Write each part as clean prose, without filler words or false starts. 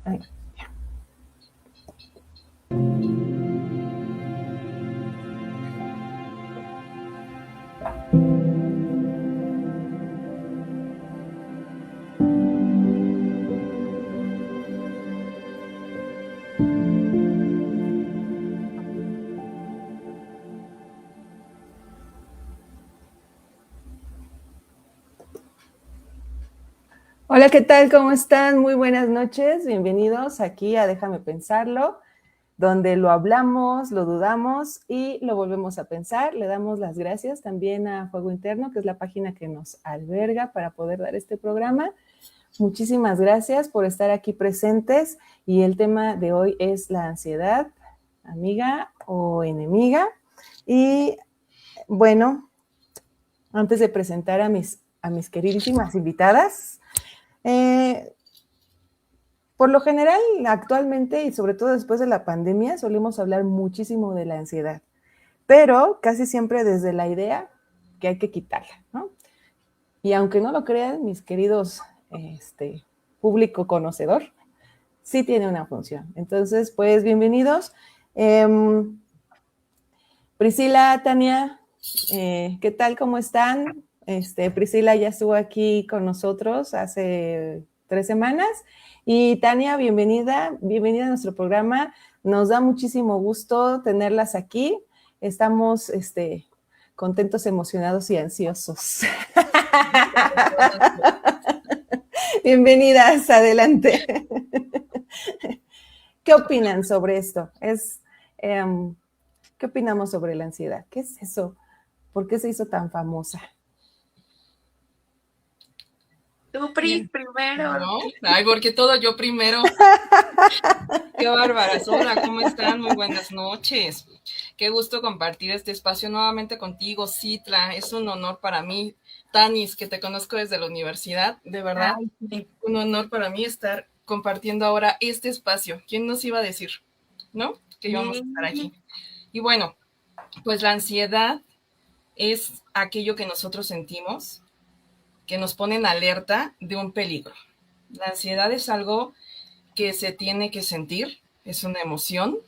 Ay. Hola, ¿qué tal? ¿Cómo están? Muy buenas noches. Bienvenidos aquí a Déjame Pensarlo, donde lo hablamos, lo dudamos y lo volvemos a pensar. Le damos las gracias también a Fuego Interno, que es la página que nos alberga para poder dar este programa. Muchísimas gracias por estar aquí presentes y el tema de hoy es la ansiedad, amiga o enemiga. Y bueno, antes de presentar a mis queridísimas invitadas, por lo general, actualmente y sobre todo después de la pandemia, solemos hablar muchísimo de la ansiedad, pero casi siempre desde la idea que hay que quitarla, ¿no? Y aunque no lo crean, mis queridos público conocedor, sí tiene una función. Entonces, pues bienvenidos. Priscila, Tania, ¿qué tal? ¿Cómo están? Priscila ya estuvo aquí con nosotros hace 3 semanas. Y Tania, bienvenida a nuestro programa. Nos da muchísimo gusto tenerlas aquí. Estamos contentos, emocionados y ansiosos. Bienvenidas, adelante. ¿Qué opinan sobre esto? ¿Qué opinamos sobre la ansiedad? ¿Qué es eso? ¿Por qué se hizo tan famosa? Tú, Pris, primero. ¿No? Ay, porque todo yo primero. Qué bárbaras. Hola, ¿cómo están? Muy buenas noches. Qué gusto compartir este espacio nuevamente contigo, Citla. Es un honor para mí, Tanis, que te conozco desde la universidad. De verdad, un honor para mí estar compartiendo ahora este espacio. ¿Quién nos iba a decir, no? Que íbamos a estar aquí. Y bueno, pues la ansiedad es aquello que nosotros sentimos que nos pone en alerta de un peligro. La ansiedad es algo que se tiene que sentir, es una emoción,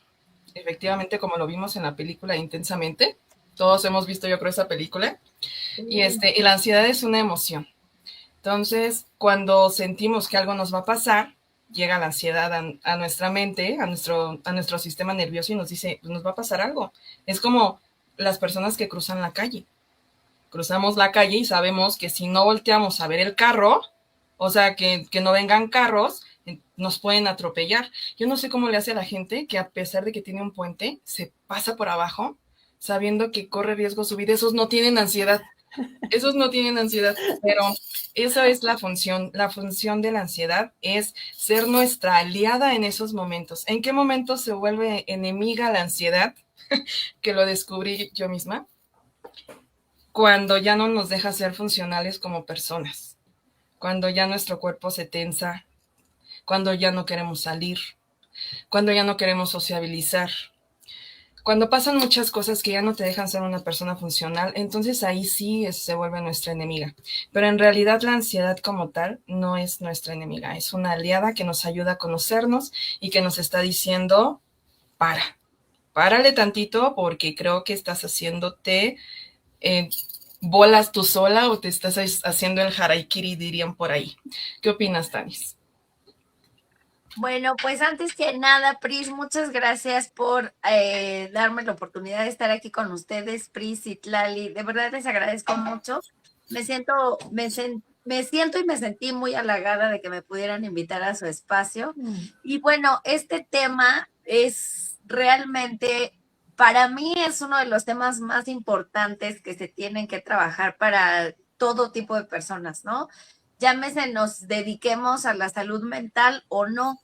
efectivamente como lo vimos en la película Intensamente, todos hemos visto yo creo esa película, y la ansiedad es una emoción. Entonces, cuando sentimos que algo nos va a pasar, llega la ansiedad a nuestra mente, a nuestro sistema nervioso y nos dice, pues nos va a pasar algo. Es como las personas que cruzan la calle. Cruzamos la calle y sabemos que si no volteamos a ver el carro, o sea, que no vengan carros, nos pueden atropellar. Yo no sé cómo le hace a la gente que a pesar de que tiene un puente, se pasa por abajo, sabiendo que corre riesgo su vida. Esos no tienen ansiedad. Esos no tienen ansiedad, pero esa es la función. La función de la ansiedad es ser nuestra aliada en esos momentos. ¿En qué momento se vuelve enemiga la ansiedad? Que lo descubrí yo misma. Cuando ya no nos deja ser funcionales como personas, cuando ya nuestro cuerpo se tensa, cuando ya no queremos salir, cuando ya no queremos sociabilizar, cuando pasan muchas cosas que ya no te dejan ser una persona funcional, entonces ahí sí se vuelve nuestra enemiga. Pero en realidad la ansiedad como tal no es nuestra enemiga, es una aliada que nos ayuda a conocernos y que nos está diciendo, párale tantito porque creo que estás haciéndote bolas tú sola o te estás haciendo el harakiri, dirían por ahí. ¿Qué opinas, Tanis? Bueno, pues antes que nada, Pris, muchas gracias por darme la oportunidad de estar aquí con ustedes, Pris y Tlali. De verdad les agradezco mucho. Me siento y me sentí muy halagada de que me pudieran invitar a su espacio. Y bueno, este tema es realmente, para mí es uno de los temas más importantes que se tienen que trabajar para todo tipo de personas, ¿no? Llámese nos dediquemos a la salud mental o no,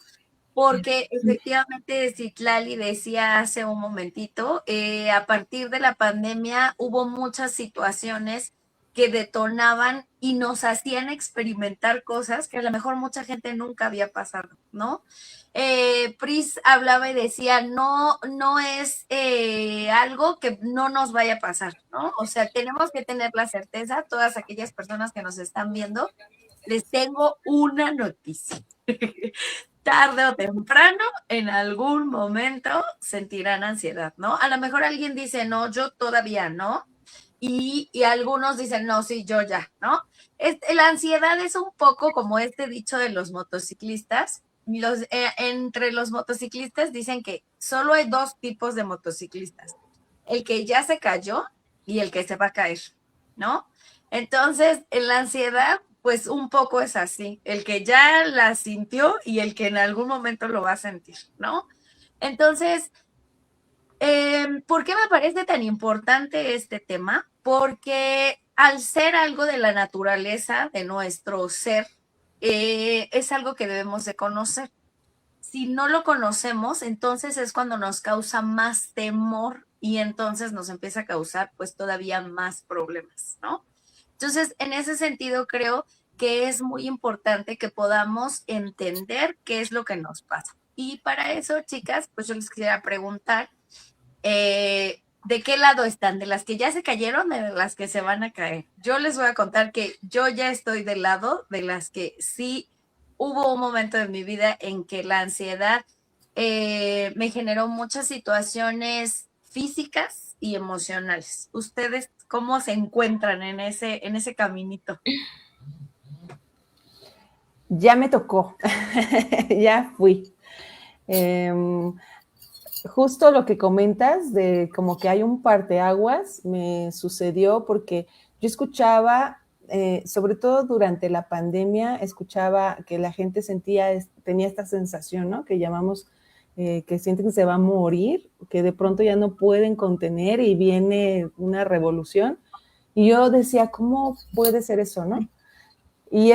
porque efectivamente Citlali decía hace un momentito, a partir de la pandemia hubo muchas situaciones que detonaban y nos hacían experimentar cosas que a lo mejor mucha gente nunca había pasado, ¿no? Pris hablaba y decía, no es algo que no nos vaya a pasar, ¿no? O sea, tenemos que tener la certeza, todas aquellas personas que nos están viendo, les tengo una noticia. tarde o temprano, en algún momento sentirán ansiedad, ¿no? A lo mejor alguien dice, no, yo todavía no, y algunos dicen, no, sí, yo ya, ¿no? La ansiedad es un poco como este dicho de los motociclistas. Entre los motociclistas dicen que solo hay dos tipos de motociclistas, el que ya se cayó y el que se va a caer, ¿no? Entonces, en la ansiedad, pues un poco es así, el que ya la sintió y el que en algún momento lo va a sentir, ¿no? Entonces, ¿por qué me parece tan importante este tema? Porque al ser algo de la naturaleza, de nuestro ser, es algo que debemos de conocer. Si no lo conocemos, entonces es cuando nos causa más temor y entonces nos empieza a causar pues todavía más problemas, ¿no? Entonces, en ese sentido, creo que es muy importante que podamos entender qué es lo que nos pasa. Y para eso, chicas, pues yo les quisiera preguntar, ¿de qué lado están? ¿De las que ya se cayeron o de las que se van a caer? Yo les voy a contar que yo ya estoy del lado de las que sí hubo un momento en mi vida en que la ansiedad me generó muchas situaciones físicas y emocionales. ¿Ustedes cómo se encuentran en ese caminito? Ya me tocó, ya fui. Justo lo que comentas de como que hay un parteaguas, me sucedió porque yo escuchaba, sobre todo durante la pandemia, escuchaba que la gente tenía esta sensación, ¿no? Que llamamos, que sienten que se va a morir, que de pronto ya no pueden contener y viene una revolución. Y yo decía, ¿cómo puede ser eso, no? Y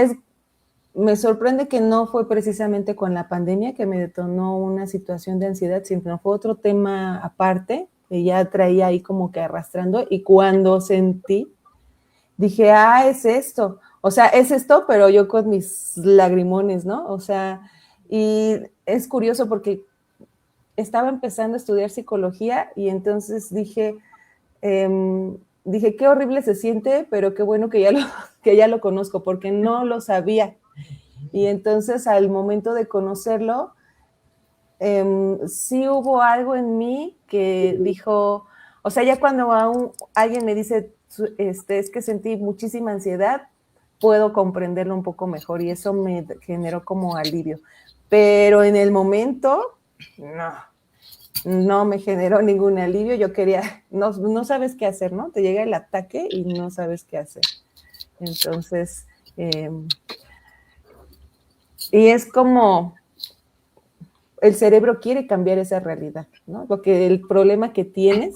me sorprende que no fue precisamente con la pandemia que me detonó una situación de ansiedad, sino fue otro tema aparte que ya traía ahí como que arrastrando, y cuando sentí, dije, es esto, o sea, es esto, pero yo con mis lagrimones, ¿no? O sea, y es curioso porque estaba empezando a estudiar psicología y entonces dije, qué horrible se siente, pero qué bueno que ya lo conozco, porque no lo sabía. Y entonces al momento de conocerlo, sí hubo algo en mí que dijo, o sea, ya cuando alguien me dice, es que sentí muchísima ansiedad, puedo comprenderlo un poco mejor y eso me generó como alivio. Pero en el momento, no me generó ningún alivio. Yo quería, no sabes qué hacer, ¿no? Te llega el ataque y no sabes qué hacer. Entonces, y es como el cerebro quiere cambiar esa realidad, ¿no? Porque el problema que tienes,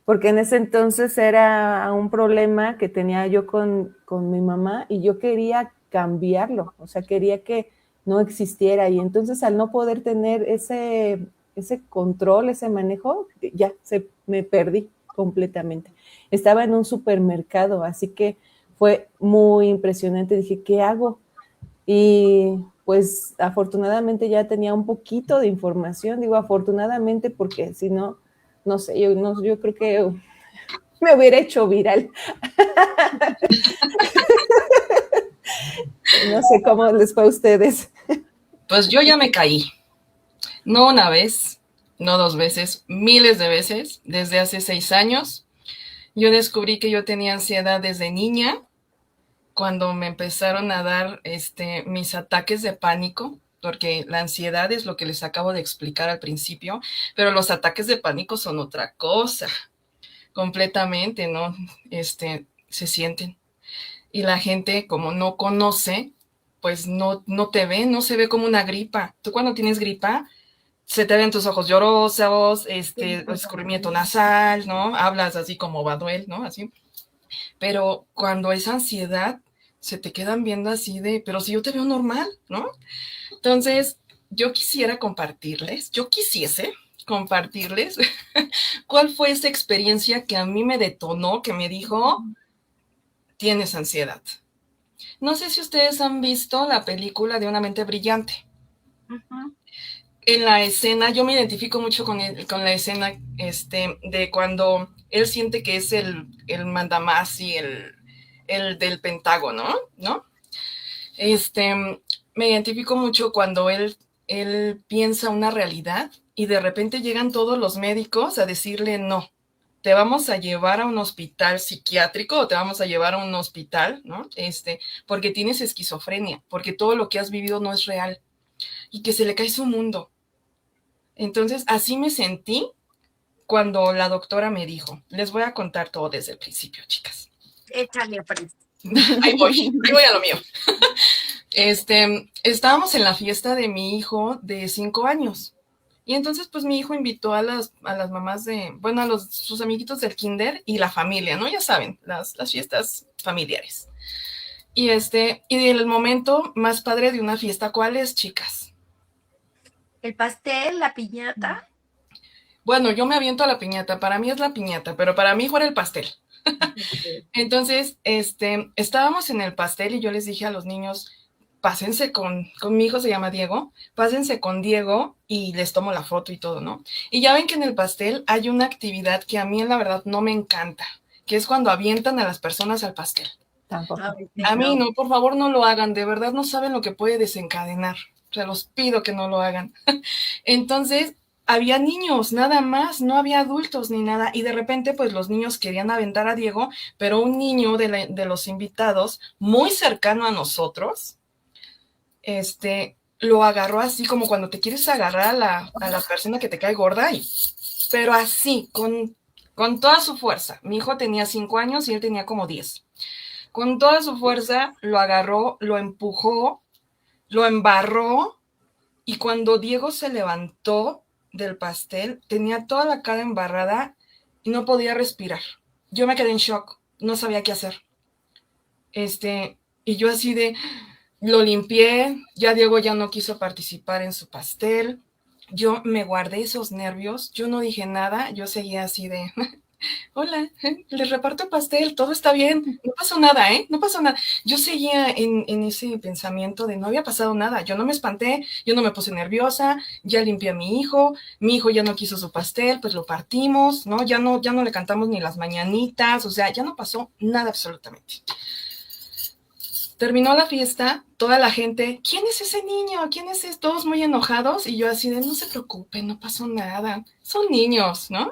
porque en ese entonces era un problema que tenía yo con mi mamá y yo quería cambiarlo, o sea, quería que no existiera y entonces al no poder tener ese control, ese manejo, ya me perdí completamente. Estaba en un supermercado, así que fue muy impresionante. Dije, ¿qué hago? Y pues afortunadamente ya tenía un poquito de información, digo afortunadamente porque si no, no sé, yo creo que me hubiera hecho viral. No sé cómo les fue a ustedes. Pues yo ya me caí, no una vez, no dos veces, miles de veces, desde hace 6 años. Yo descubrí que yo tenía ansiedad desde niña, cuando me empezaron a dar mis ataques de pánico, porque la ansiedad es lo que les acabo de explicar al principio, pero los ataques de pánico son otra cosa, completamente, ¿no? Se sienten. Y la gente, como no conoce, pues no te ve, no se ve como una gripa. Tú cuando tienes gripa, se te ven tus ojos llorosos, escurrimiento nasal, ¿no? Hablas así como Baduel, ¿no? Así. Pero cuando es ansiedad, se te quedan viendo así de, pero si yo te veo normal, ¿no? Entonces, yo quisiese compartirles cuál fue esa experiencia que a mí me detonó, que me dijo, tienes ansiedad. No sé si ustedes han visto la película de Una mente brillante. Uh-huh. En la escena, yo me identifico mucho con la escena de cuando él siente que es el mandamás y el del Pentágono, ¿no? me identifico mucho cuando él piensa una realidad y de repente llegan todos los médicos a decirle no, te vamos a llevar a un hospital psiquiátrico o te vamos a llevar a un hospital, ¿no? Porque tienes esquizofrenia, porque todo lo que has vivido no es real y que se le cae su mundo. Entonces, así me sentí cuando la doctora me dijo, les voy a contar todo desde el principio, chicas. Échale, Pris. Ahí voy a lo mío. Estábamos en la fiesta de mi hijo de 5 años. Y entonces, pues mi hijo invitó a las mamás sus amiguitos del kinder y la familia, ¿no? Ya saben, las fiestas familiares. Y el momento más padre de una fiesta, ¿cuál es, chicas? El pastel, la piñata. Bueno, yo me aviento a la piñata, para mí es la piñata, pero para mi hijo era el pastel. Entonces, estábamos en el pastel y yo les dije a los niños, pásense con mi hijo, se llama Diego, pásense con Diego y les tomo la foto y todo, ¿no? Y ya ven que en el pastel hay una actividad que a mí en la verdad no me encanta, que es cuando avientan a las personas al pastel. Tampoco. A mí no, por favor no lo hagan, de verdad no saben lo que puede desencadenar, se los pido que no lo hagan. Entonces, había niños, nada más, no había adultos ni nada, y de repente pues los niños querían aventar a Diego, pero un niño de los invitados, muy cercano a nosotros, lo agarró así como cuando te quieres agarrar a la persona que te cae gorda, pero así, con toda su fuerza. Mi hijo tenía 5 años y él tenía como 10. Con toda su fuerza lo agarró, lo empujó, lo embarró, y cuando Diego se levantó del pastel, tenía toda la cara embarrada y no podía respirar. Yo me quedé en shock, no sabía qué hacer. Y yo así lo limpié, ya Diego ya no quiso participar en su pastel, yo me guardé esos nervios, yo no dije nada, yo seguía así de, hola, les reparto pastel, todo está bien, no pasó nada, no pasó nada. Yo seguía en ese pensamiento de no había pasado nada, yo no me espanté, yo no me puse nerviosa, ya limpié a mi hijo ya no quiso su pastel, pues lo partimos, ¿no? Ya no le cantamos ni las mañanitas, o sea, ya no pasó nada absolutamente. Terminó la fiesta, toda la gente, ¿quién es ese niño? ¿Quién es ese? Todos muy enojados y yo así de, no se preocupen, no pasó nada, son niños, ¿no?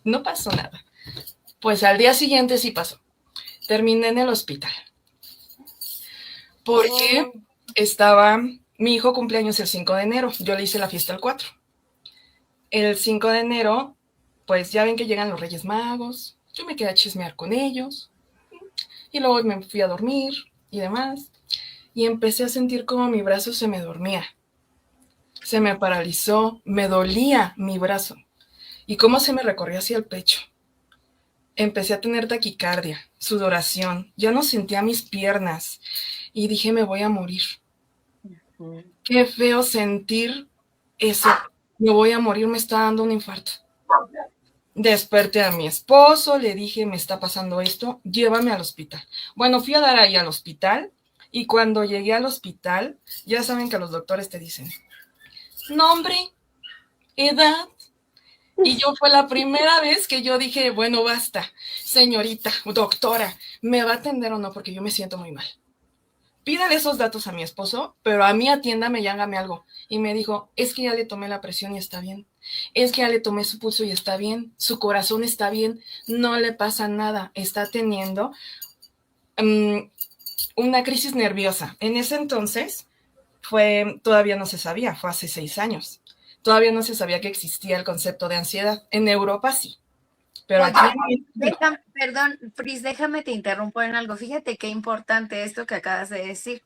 No pasó nada. Pues al día siguiente sí pasó. Terminé en el hospital. Porque mi hijo cumpleaños el 5 de enero, yo le hice la fiesta el 4. El 5 de enero, pues ya ven que llegan los Reyes Magos, yo me quedé a chismear con ellos, y luego me fui a dormir y demás, y empecé a sentir como mi brazo se me dormía, se me paralizó, me dolía mi brazo, y cómo se me recorría hacia el pecho. Empecé a tener taquicardia, sudoración, ya no sentía mis piernas, y dije, me voy a morir. Qué feo sentir eso, me voy a morir, me está dando un infarto. Desperté a mi esposo, le dije, me está pasando esto, llévame al hospital. Bueno, fui a dar ahí al hospital, y cuando llegué al hospital, ya saben que los doctores te dicen, nombre, edad, y yo fue la primera vez que yo dije, bueno, basta, señorita, doctora, ¿me va a atender o no? Porque yo me siento muy mal. Pídale esos datos a mi esposo, pero a mí atiéndame y hágame algo. Y me dijo, es que ya le tomé la presión y está bien. Es que ya le tomé su pulso y está bien. Su corazón está bien. No le pasa nada. Está teniendo una crisis nerviosa. En ese entonces todavía no se sabía, fue hace 6 años. Todavía no se sabía que existía el concepto de ansiedad. En Europa sí. Pero Oye, aquí... perdón, Pris, déjame te interrumpo en algo. Fíjate qué importante esto que acabas de decir.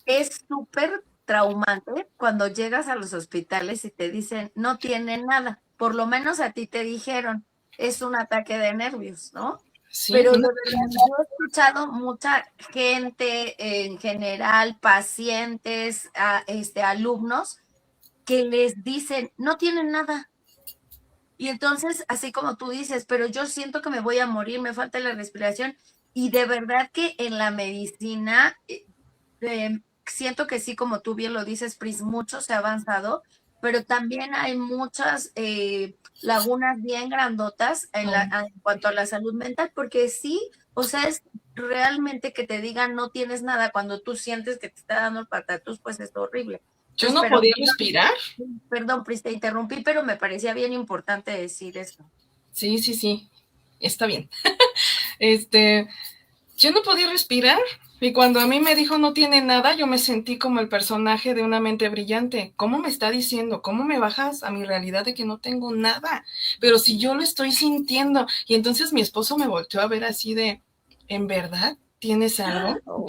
Es súper traumante cuando llegas a los hospitales y te dicen, no tiene nada. Por lo menos a ti te dijeron, es un ataque de nervios, ¿no? Sí, pero de verdad, yo he escuchado mucha gente, en general, pacientes, alumnos, que les dicen, no tienen nada. Y entonces, así como tú dices, pero yo siento que me voy a morir, me falta la respiración. Y de verdad que en la medicina, siento que sí, como tú bien lo dices, Pris, mucho se ha avanzado, pero también hay muchas lagunas bien grandotas en cuanto a la salud mental, porque sí, o sea, realmente que te digan no tienes nada cuando tú sientes que te está dando el patatús, pues es horrible. Yo Entonces, no pero podía respirar. perdón, Pris, te interrumpí, pero me parecía bien importante decir eso. Sí, está bien. Yo no podía respirar y cuando a mí me dijo no tiene nada, yo me sentí como el personaje de Una mente brillante. ¿Cómo me está diciendo? ¿Cómo me bajas a mi realidad de que no tengo nada? Pero si yo lo estoy sintiendo. Y entonces mi esposo me volteó a ver así de, ¿en verdad tienes algo? Oh,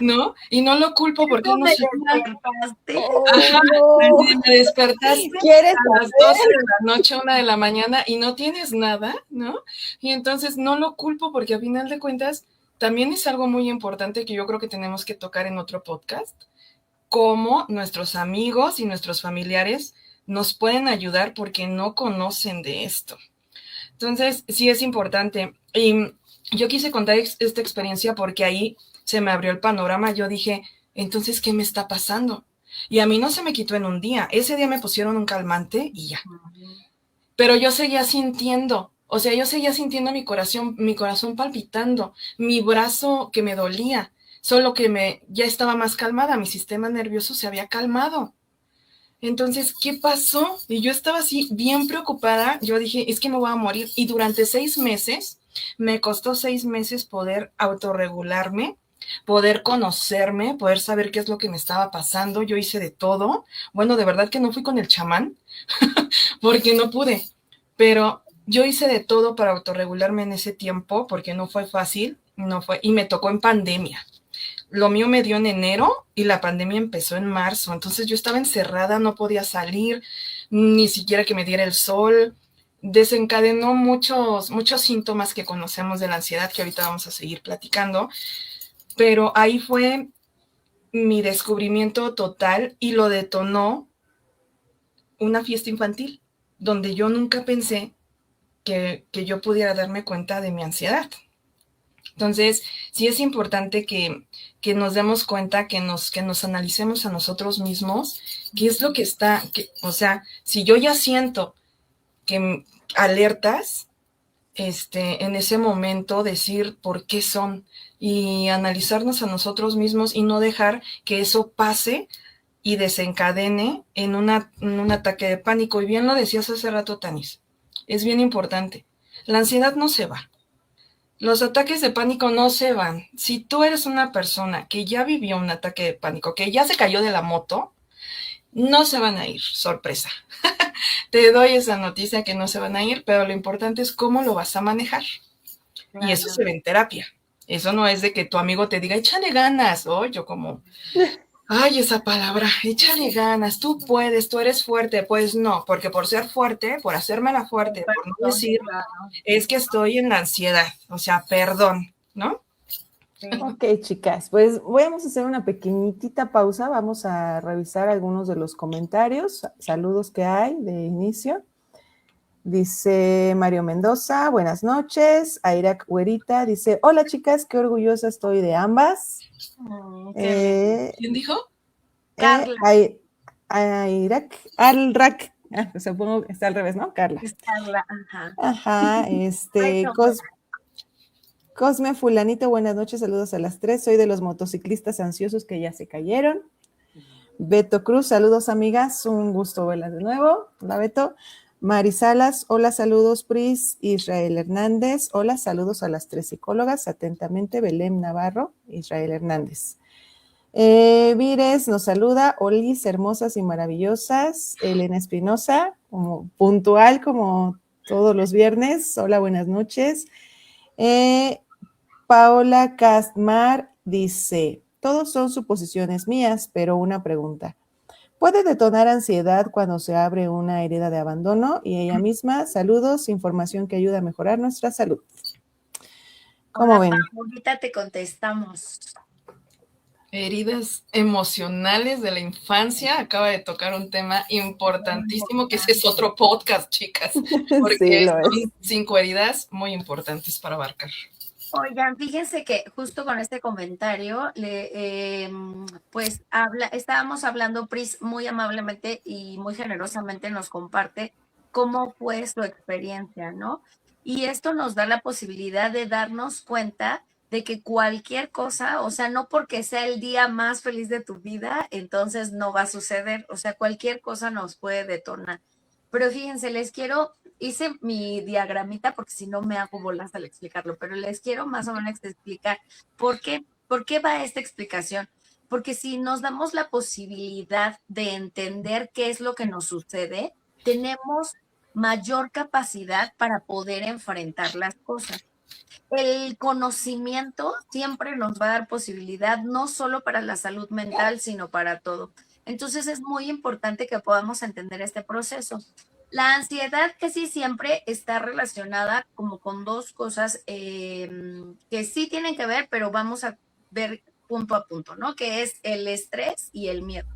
¿No? Y no lo culpo porque él no Me sabía. despertaste. Ajá, no. así me despertaste ¿Quieres a las 12 de la noche, 1 de la mañana y no tienes nada, ¿no? Y entonces no lo culpo porque a final de cuentas también es algo muy importante que yo creo que tenemos que tocar en otro podcast, cómo nuestros amigos y nuestros familiares nos pueden ayudar porque no conocen de esto. Entonces, sí es importante. Y yo quise contar esta experiencia porque ahí se me abrió el panorama. Yo dije, entonces, ¿qué me está pasando? Y a mí no se me quitó en un día. Ese día me pusieron un calmante y ya. Pero yo seguía sintiendo, o sea, yo seguía sintiendo mi corazón palpitando, mi brazo que me dolía, solo que ya estaba más calmada, mi sistema nervioso se había calmado. Entonces, ¿qué pasó? Y yo estaba así bien preocupada. Yo dije, es que me voy a morir. Y durante 6 meses, me costó 6 meses poder autorregularme, poder conocerme, poder saber qué es lo que me estaba pasando. Yo hice de todo. Bueno, de verdad que no fui con el chamán, porque no pude. Pero yo hice de todo para autorregularme en ese tiempo, porque no fue fácil, y me tocó en pandemia. Lo mío me dio en enero y la pandemia empezó en marzo. Entonces yo estaba encerrada, no podía salir, ni siquiera que me diera el sol. Desencadenó muchos síntomas que conocemos de la ansiedad, que ahorita vamos a seguir platicando. Pero ahí fue mi descubrimiento total y lo detonó una fiesta infantil, donde yo nunca pensé que yo pudiera darme cuenta de mi ansiedad. Entonces, sí es importante que nos demos cuenta, que nos analicemos a nosotros mismos, qué es lo que o sea, si yo ya siento que alertas, en ese momento decir por qué son y analizarnos a nosotros mismos y no dejar que eso pase y desencadene en un ataque de pánico. Y bien lo decías hace rato, Tanis, es bien importante. La ansiedad no se va. Los ataques de pánico no se van. Si tú eres una persona que ya vivió un ataque de pánico, que ya se cayó de la moto, no se van a ir, sorpresa. Te doy esa noticia que no se van a ir, pero lo importante es cómo lo vas a manejar. Claro. Y eso se ve en terapia. Eso no es de que tu amigo te diga, échale ganas, o yo como... Ay, esa palabra, échale ganas, tú puedes, tú eres fuerte. Pues no, porque por ser fuerte, por hacérmela fuerte, por no decir, es que estoy en la ansiedad, o sea, perdón, ¿no? Sí. Ok, chicas, pues vamos a hacer una pequeñita pausa, vamos a revisar algunos de los comentarios, saludos que hay de inicio. Dice Mario Mendoza, buenas noches. Airak Huerita dice, hola chicas, qué estoy de ambas. ¿Quién dijo? Carla. Airak, Alrak, supongo que está al revés, ¿no? Carla. Es Carla, ajá. Ajá, Cosme Fulanito, buenas noches, saludos a las 3, soy de los motociclistas ansiosos que ya se cayeron. Beto Cruz, saludos amigas, un gusto verlas de nuevo. Hola Beto. Mari Salas, hola, saludos Pris. Israel Hernández, hola, saludos a las 3 psicólogas. Atentamente, Belén Navarro, Israel Hernández. Vires nos saluda, Olis, hermosas y maravillosas. Elena Espinosa, como puntual como todos los viernes. Hola, buenas noches. Paola Castmar dice, todos son suposiciones mías, pero una pregunta. ¿Puede detonar ansiedad cuando se abre una herida de abandono? Y ella misma, saludos, información que ayuda a mejorar nuestra salud. ¿Cómo ven? Ahorita te contestamos. Heridas emocionales de la infancia, acaba de tocar un tema importantísimo, que ese es otro podcast, chicas, porque sí, son 5 heridas muy importantes para abarcar. Oigan, fíjense que justo con este comentario, pues estábamos hablando, Pris muy amablemente y muy generosamente nos comparte cómo fue su experiencia, ¿no? Y esto nos da la posibilidad de darnos cuenta de que cualquier cosa, o sea, no porque sea el día más feliz de tu vida, entonces no va a suceder, o sea, cualquier cosa nos puede detonar. Pero fíjense, hice mi diagramita porque si no me hago bolas al explicarlo, pero les quiero más o menos explicar por qué va esta explicación. Porque si nos damos la posibilidad de entender qué es lo que nos sucede, tenemos mayor capacidad para poder enfrentar las cosas. El conocimiento siempre nos va a dar posibilidad, no solo para la salud mental, sino para todo. Entonces es muy importante que podamos entender este proceso. La ansiedad casi siempre está relacionada como con dos cosas que sí tienen que ver, pero vamos a ver punto a punto, ¿no? Que es el estrés y el miedo.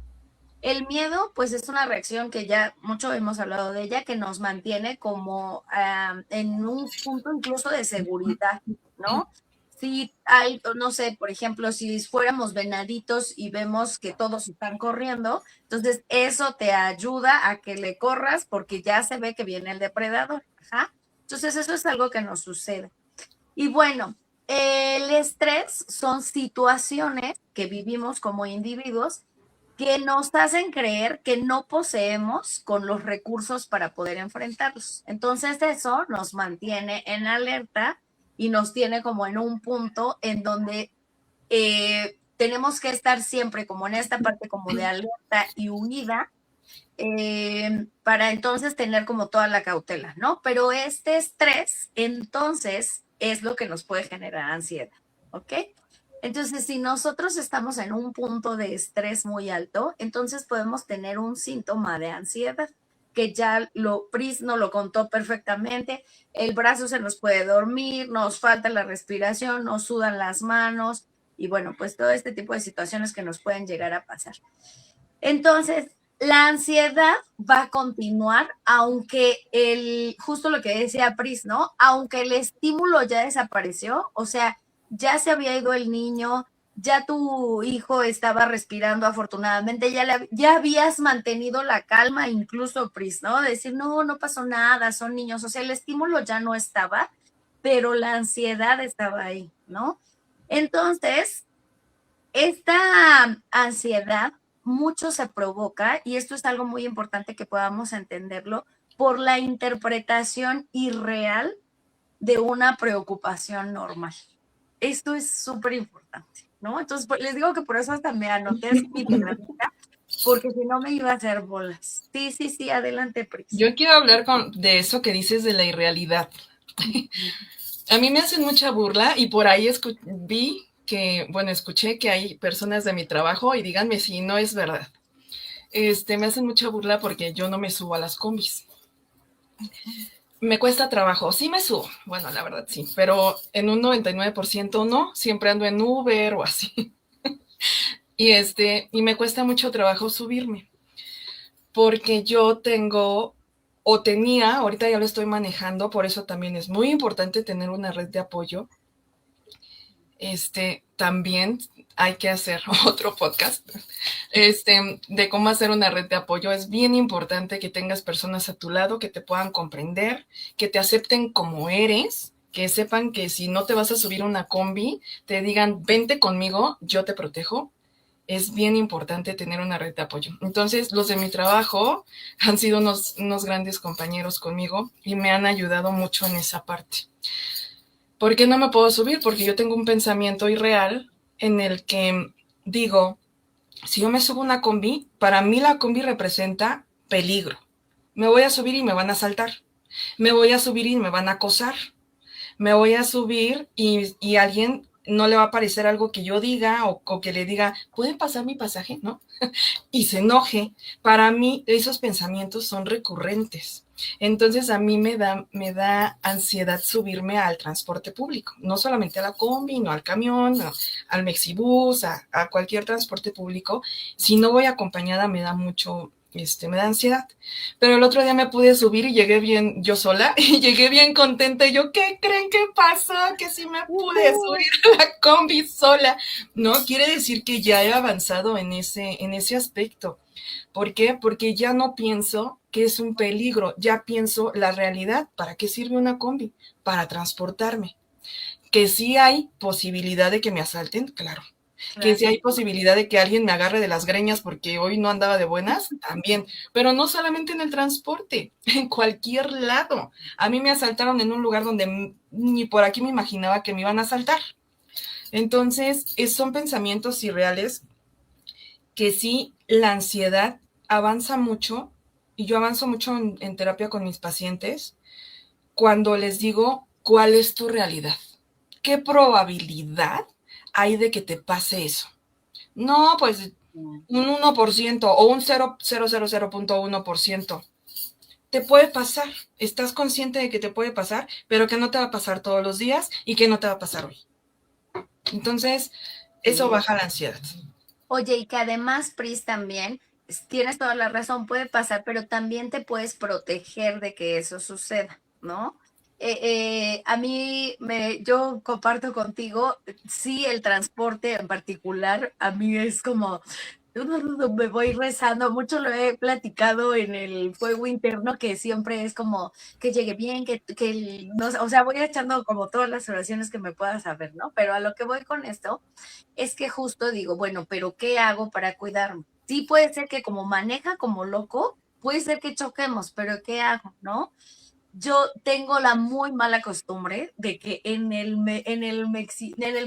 El miedo, pues es una reacción que ya mucho hemos hablado de ella, que nos mantiene como en un punto incluso de seguridad, ¿no? Si hay, no sé, por ejemplo, si fuéramos venaditos y vemos que todos están corriendo, entonces eso te ayuda a que le corras porque ya se ve que viene el depredador. Ajá. Entonces eso es algo que nos sucede. Y bueno, el estrés son situaciones que vivimos como individuos que nos hacen creer que no poseemos con los recursos para poder enfrentarlos. Entonces eso nos mantiene en alerta y nos tiene como en un punto en donde tenemos que estar siempre como en esta parte como de alerta y huida para entonces tener como toda la cautela, ¿no? Pero este estrés entonces es lo que nos puede generar ansiedad, ¿ok? Entonces, si nosotros estamos en un punto de estrés muy alto, entonces podemos tener un síntoma de ansiedad, que ya Pris nos lo contó perfectamente. El brazo se nos puede dormir, nos falta la respiración, nos sudan las manos y bueno, pues todo este tipo de situaciones que nos pueden llegar a pasar. Entonces, la ansiedad va a continuar, aunque justo lo que decía Pris, ¿no? Aunque el estímulo ya desapareció, o sea, ya se había ido el niño, ya tu hijo estaba respirando afortunadamente, ya habías mantenido la calma, incluso Pris, ¿no? Decir, no, no pasó nada, son niños, o sea, el estímulo ya no estaba, pero la ansiedad estaba ahí, ¿no? Entonces, esta ansiedad mucho se provoca, y esto es algo muy importante que podamos entenderlo, por la interpretación irreal de una preocupación normal. Esto es súper importante, ¿no? Entonces, les digo que por eso hasta me anoté así mi diagramita, porque si no me iba a hacer bolas. Sí, adelante, Pris. Yo quiero hablar de eso que dices de la irrealidad. A mí me hacen mucha burla y por ahí escuché que hay personas de mi trabajo y díganme si no es verdad. Me hacen mucha burla porque yo no me subo a las combis. Me cuesta trabajo, sí me subo, bueno, la verdad sí, pero en un 99% no, siempre ando en Uber o así. Y me cuesta mucho trabajo subirme, porque yo tenía, ahorita ya lo estoy manejando, por eso también es muy importante tener una red de apoyo. También hay que hacer otro podcast, de cómo hacer una red de apoyo. Es bien importante que tengas personas a tu lado que te puedan comprender, que te acepten como eres, que sepan que si no te vas a subir una combi, te digan, vente conmigo, yo te protejo. Es bien importante tener una red de apoyo. Entonces, los de mi trabajo han sido unos grandes compañeros conmigo y me han ayudado mucho en esa parte. ¿Por qué no me puedo subir? Porque yo tengo un pensamiento irreal en el que digo, si yo me subo a una combi, para mí la combi representa peligro. Me voy a subir y me van a asaltar. Me voy a subir y me van a acosar. Me voy a subir y alguien no le va a parecer algo que yo diga o que le diga, ¿pueden pasar mi pasaje? ¿No? Y se enoje. Para mí esos pensamientos son recurrentes. Entonces a mí me da ansiedad subirme al transporte público, no solamente a la combi, no al camión, no, al Mexibus, a cualquier transporte público. Si no voy acompañada me da mucho, me da ansiedad. Pero el otro día me pude subir y llegué bien yo sola y llegué bien contenta. Y yo, ¿qué creen que pasó? Que sí me pude subir a la combi sola. No, quiere decir que ya he avanzado en ese aspecto. ¿Por qué? Porque ya no pienso que es un peligro, ya pienso la realidad. ¿Para qué sirve una combi? Para transportarme. Que sí hay posibilidad de que me asalten, claro. Que si hay posibilidad de que alguien me agarre de las greñas porque hoy no andaba de buenas, también. Pero no solamente en el transporte, en cualquier lado. A mí me asaltaron en un lugar donde ni por aquí me imaginaba que me iban a asaltar. Entonces, son pensamientos irreales que sí, la ansiedad avanza mucho, y yo avanzo mucho en terapia con mis pacientes, cuando les digo cuál es tu realidad. ¿Qué probabilidad hay de que te pase eso? No, pues un 1% o un 0,000.1%. Te puede pasar, estás consciente de que te puede pasar, pero que no te va a pasar todos los días y que no te va a pasar hoy. Entonces, eso baja la ansiedad. Oye, y que además, Pris, también, tienes toda la razón, puede pasar, pero también te puedes proteger de que eso suceda, ¿no? Yo comparto contigo, sí, el transporte en particular, a mí es como, me voy rezando, mucho lo he platicado en el fuego interno, que siempre es como que llegue bien, no, o sea, voy echando como todas las oraciones que me pueda saber, ¿no? Pero a lo que voy con esto es que justo digo, bueno, pero ¿qué hago para cuidarme? Sí puede ser que como maneja como loco, puede ser que choquemos, pero ¿qué hago, no? Yo tengo la muy mala costumbre de que en el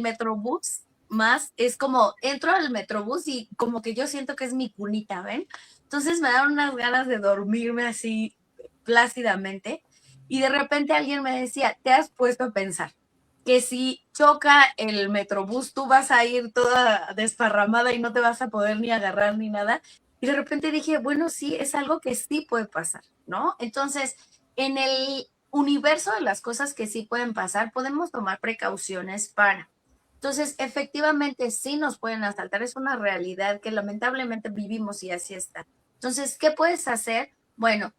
Metrobús más es como entro al Metrobús y como que yo siento que es mi cunita, ¿ven? Entonces me dan unas ganas de dormirme así plácidamente y de repente alguien me decía, ¿te has puesto a pensar que si choca el Metrobús tú vas a ir toda desparramada y no te vas a poder ni agarrar ni nada? Y de repente dije, bueno, sí, es algo que sí puede pasar, ¿no? Entonces, en el universo de las cosas que sí pueden pasar, podemos tomar precauciones para. Entonces, efectivamente, sí nos pueden asaltar, es una realidad que lamentablemente vivimos y así está. Entonces, ¿qué puedes hacer? Bueno,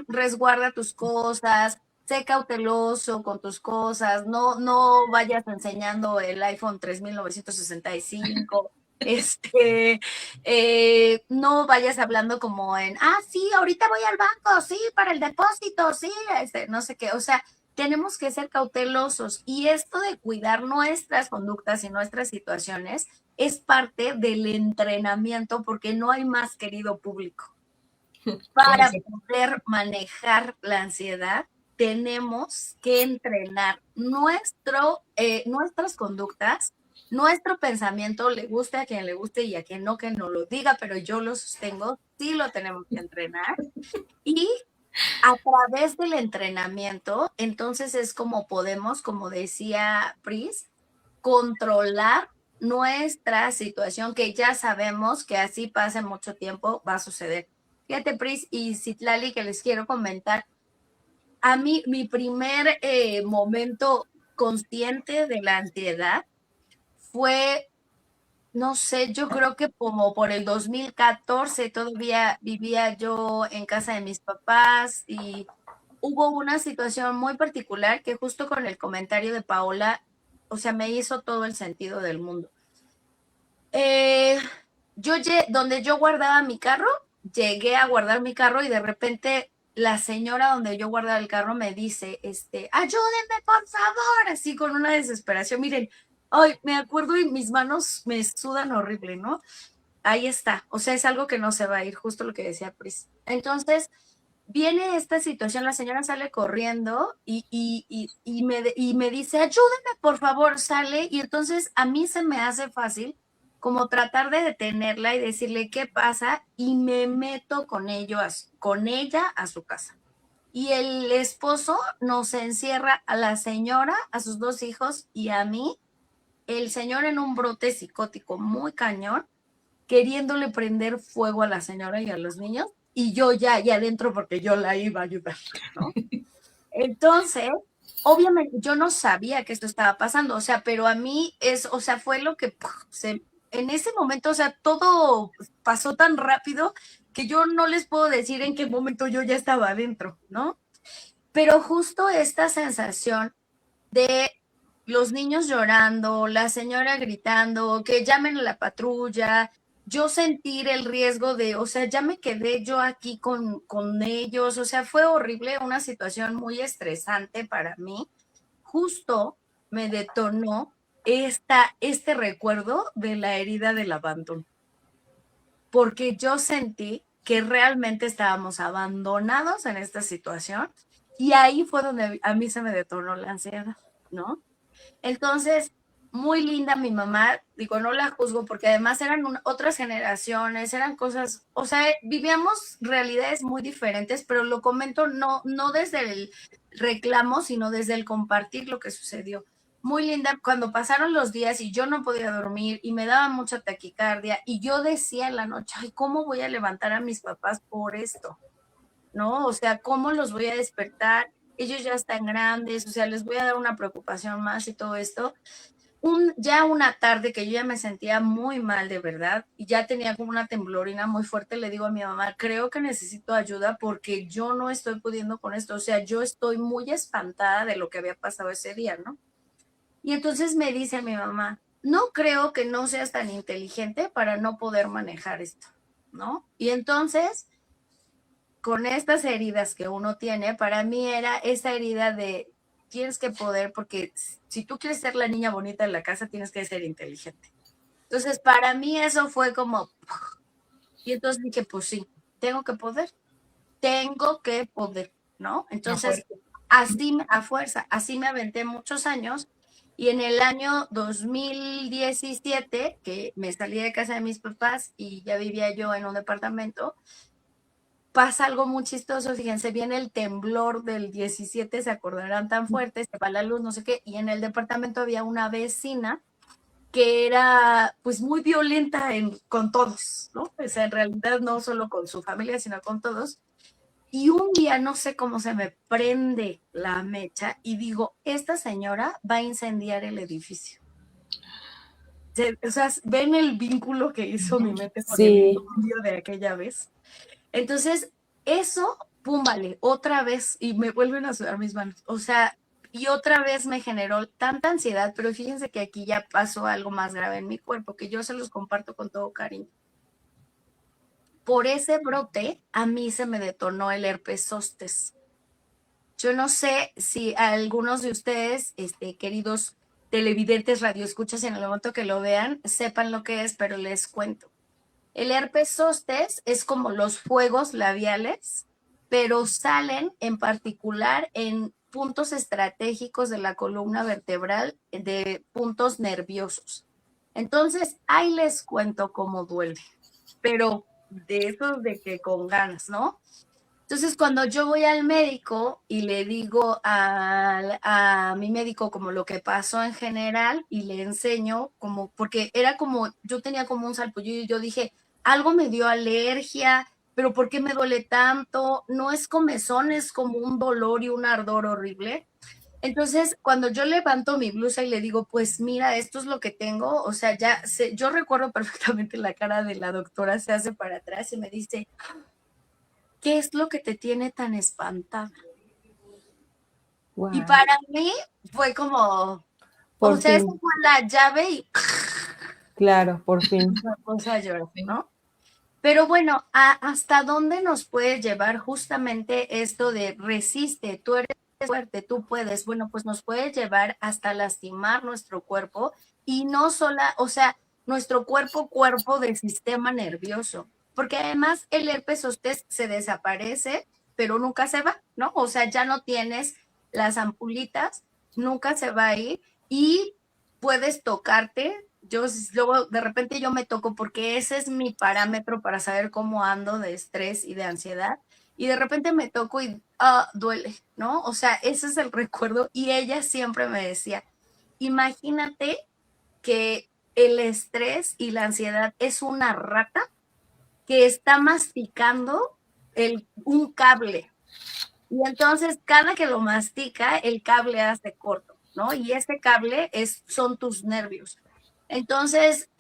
resguarda tus cosas, sé cauteloso con tus cosas, no vayas enseñando el iPhone 3965, no vayas hablando como sí, ahorita voy al banco, sí, para el depósito, sí, no sé qué, o sea, tenemos que ser cautelosos y esto de cuidar nuestras conductas y nuestras situaciones es parte del entrenamiento porque no hay más, querido público. Para poder manejar la ansiedad, tenemos que entrenar nuestras conductas, nuestro pensamiento, le guste a quien le guste y a quien no, que no lo diga, pero yo lo sostengo, sí lo tenemos que entrenar. Y a través del entrenamiento, entonces es como podemos, como decía Pris, controlar nuestra situación, que ya sabemos que así pase mucho tiempo, va a suceder. Fíjate, Pris y Citlali, que les quiero comentar, a mí mi primer momento consciente de la ansiedad fue, no sé, yo creo que como por el 2014 todavía vivía yo en casa de mis papás y hubo una situación muy particular que justo con el comentario de Paola, o sea, me hizo todo el sentido del mundo. Eh, donde yo guardaba mi carro, llegué a guardar mi carro y de repente la señora donde yo guardaba el carro me dice, ayúdenme por favor, así con una desesperación. Miren, ay, me acuerdo y mis manos me sudan horrible, ¿no? Ahí está, o sea, es algo que no se va a ir, justo lo que decía Pris. Entonces, viene esta situación, la señora sale corriendo y me dice, ayúdame, por favor, sale. Y entonces a mí se me hace fácil como tratar de detenerla y decirle qué pasa y me meto con ella a su casa. Y el esposo nos encierra a la señora, a sus dos hijos y a mí, el señor en un brote psicótico muy cañón, queriéndole prender fuego a la señora y a los niños, y yo ya adentro porque yo la iba a ayudar, ¿no? Entonces, obviamente yo no sabía que esto estaba pasando, o sea, pero a mí o sea, fue lo que en ese momento, o sea, todo pasó tan rápido que yo no les puedo decir en qué momento yo ya estaba adentro, ¿no? Pero justo esta sensación de los niños llorando, la señora gritando, que llamen a la patrulla, yo sentir el riesgo de, o sea, ya me quedé yo aquí con ellos, o sea, fue horrible, una situación muy estresante para mí. Justo me detonó este recuerdo de la herida del abandono, porque yo sentí que realmente estábamos abandonados en esta situación y ahí fue donde a mí se me detonó la ansiedad, ¿no? Entonces, muy linda mi mamá, digo, no la juzgo porque además eran otras generaciones, eran cosas, o sea, vivíamos realidades muy diferentes, pero lo comento no desde el reclamo, sino desde el compartir lo que sucedió. Muy linda, cuando pasaron los días y yo no podía dormir y me daba mucha taquicardia y yo decía en la noche, ay, ¿cómo voy a levantar a mis papás por esto? ¿No? O sea, ¿cómo los voy a despertar? Ellos ya están grandes, o sea, les voy a dar una preocupación más y todo esto. Ya una tarde que yo ya me sentía muy mal de verdad y ya tenía como una temblorina muy fuerte, le digo a mi mamá, creo que necesito ayuda porque yo no estoy pudiendo con esto, o sea, yo estoy muy espantada de lo que había pasado ese día, ¿no? Y entonces me dice mi mamá, no creo que no seas tan inteligente para no poder manejar esto, ¿no? Y entonces con estas heridas que uno tiene, para mí era esa herida de tienes que poder, porque si tú quieres ser la niña bonita en la casa, tienes que ser inteligente. Entonces, para mí eso fue como, y entonces dije, pues sí, tengo que poder, ¿no? Entonces, así a fuerza, así me aventé muchos años. Y en el año 2017, que me salí de casa de mis papás y ya vivía yo en un departamento, pasa algo muy chistoso, fíjense, viene el temblor del 17, se acordarán tan fuerte, se va la luz, no sé qué, y en el departamento había una vecina que era pues muy violenta con todos, ¿no? O sea, en realidad no solo con su familia, sino con todos. Y un día no sé cómo se me prende la mecha y digo, esta señora va a incendiar el edificio. O sea, ven el vínculo que hizo mi mente con el incendio de aquella vez. Entonces, eso, pum, vale, otra vez, y me vuelven a sudar mis manos. O sea, y otra vez me generó tanta ansiedad, pero fíjense que aquí ya pasó algo más grave en mi cuerpo, que yo se los comparto con todo cariño. Por ese brote, a mí se me detonó el herpes zóster. Yo no sé si a algunos de ustedes, queridos televidentes, radioescuchas, en el momento que lo vean, sepan lo que es, pero les cuento. El herpes zóster es como los fuegos labiales, pero salen en particular en puntos estratégicos de la columna vertebral, de puntos nerviosos. Entonces, ahí les cuento cómo duele, pero de eso de que con ganas, ¿no? Entonces, cuando yo voy al médico y le digo a mi médico como lo que pasó en general y le enseño como, porque era como, yo tenía como un salpullido y yo dije, algo me dio alergia, pero ¿por qué me duele tanto? No es comezón, es como un dolor y un ardor horrible. Entonces, cuando yo levanto mi blusa y le digo, pues mira, esto es lo que tengo, o sea, ya sé, yo recuerdo perfectamente la cara de la doctora, se hace para atrás y me dice, ¿qué es lo que te tiene tan espantada? Wow. Y para mí fue como, Por o sea, esa fin. fue la llave y Claro, por fin. me puse a llorar, ¿no? Pero bueno, ¿hasta dónde nos puede llevar justamente esto de resiste, tú eres fuerte, tú puedes? Bueno, pues nos puede llevar hasta lastimar nuestro cuerpo y no sola, o sea, nuestro cuerpo del sistema nervioso, porque además el herpes zóster se desaparece, pero nunca se va, ¿no? O sea, ya no tienes las ampulitas, nunca se va a ir y puedes tocarte. Yo luego de repente yo me toco porque ese es mi parámetro para saber cómo ando de estrés y de ansiedad. Y de repente me toco y duele, ¿no? O sea, ese es el recuerdo. Y ella siempre me decía, imagínate que el estrés y la ansiedad es una rata que está masticando un cable. Y entonces cada que lo mastica, el cable hace corto, ¿no? Y ese cable son tus nervios. Entonces,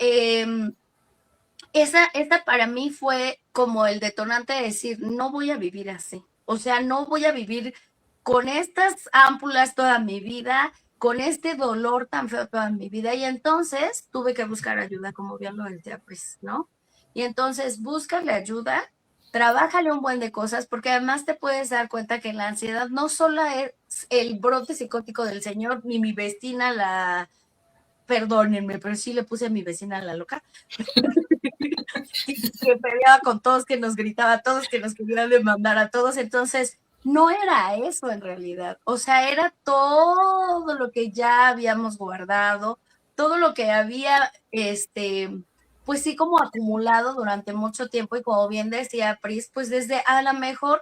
esa para mí fue como el detonante de decir, no voy a vivir así. O sea, no voy a vivir con estas ámpulas toda mi vida, con este dolor tan feo toda mi vida. Y entonces tuve que buscar ayuda, como bien lo decía, pues, ¿no? Y entonces búscale ayuda trabájale un buen de cosas, porque además te puedes dar cuenta que la ansiedad no solo es el brote psicótico del señor, ni mi vecina la, perdónenme, pero sí le puse a mi vecina la loca, que peleaba con todos, que nos gritaba a todos, que nos quería demandar a todos. Entonces, no era eso en realidad. O sea, era todo lo que ya habíamos guardado, todo lo que había, pues sí, como acumulado durante mucho tiempo. Y como bien decía Pris, pues desde a lo mejor,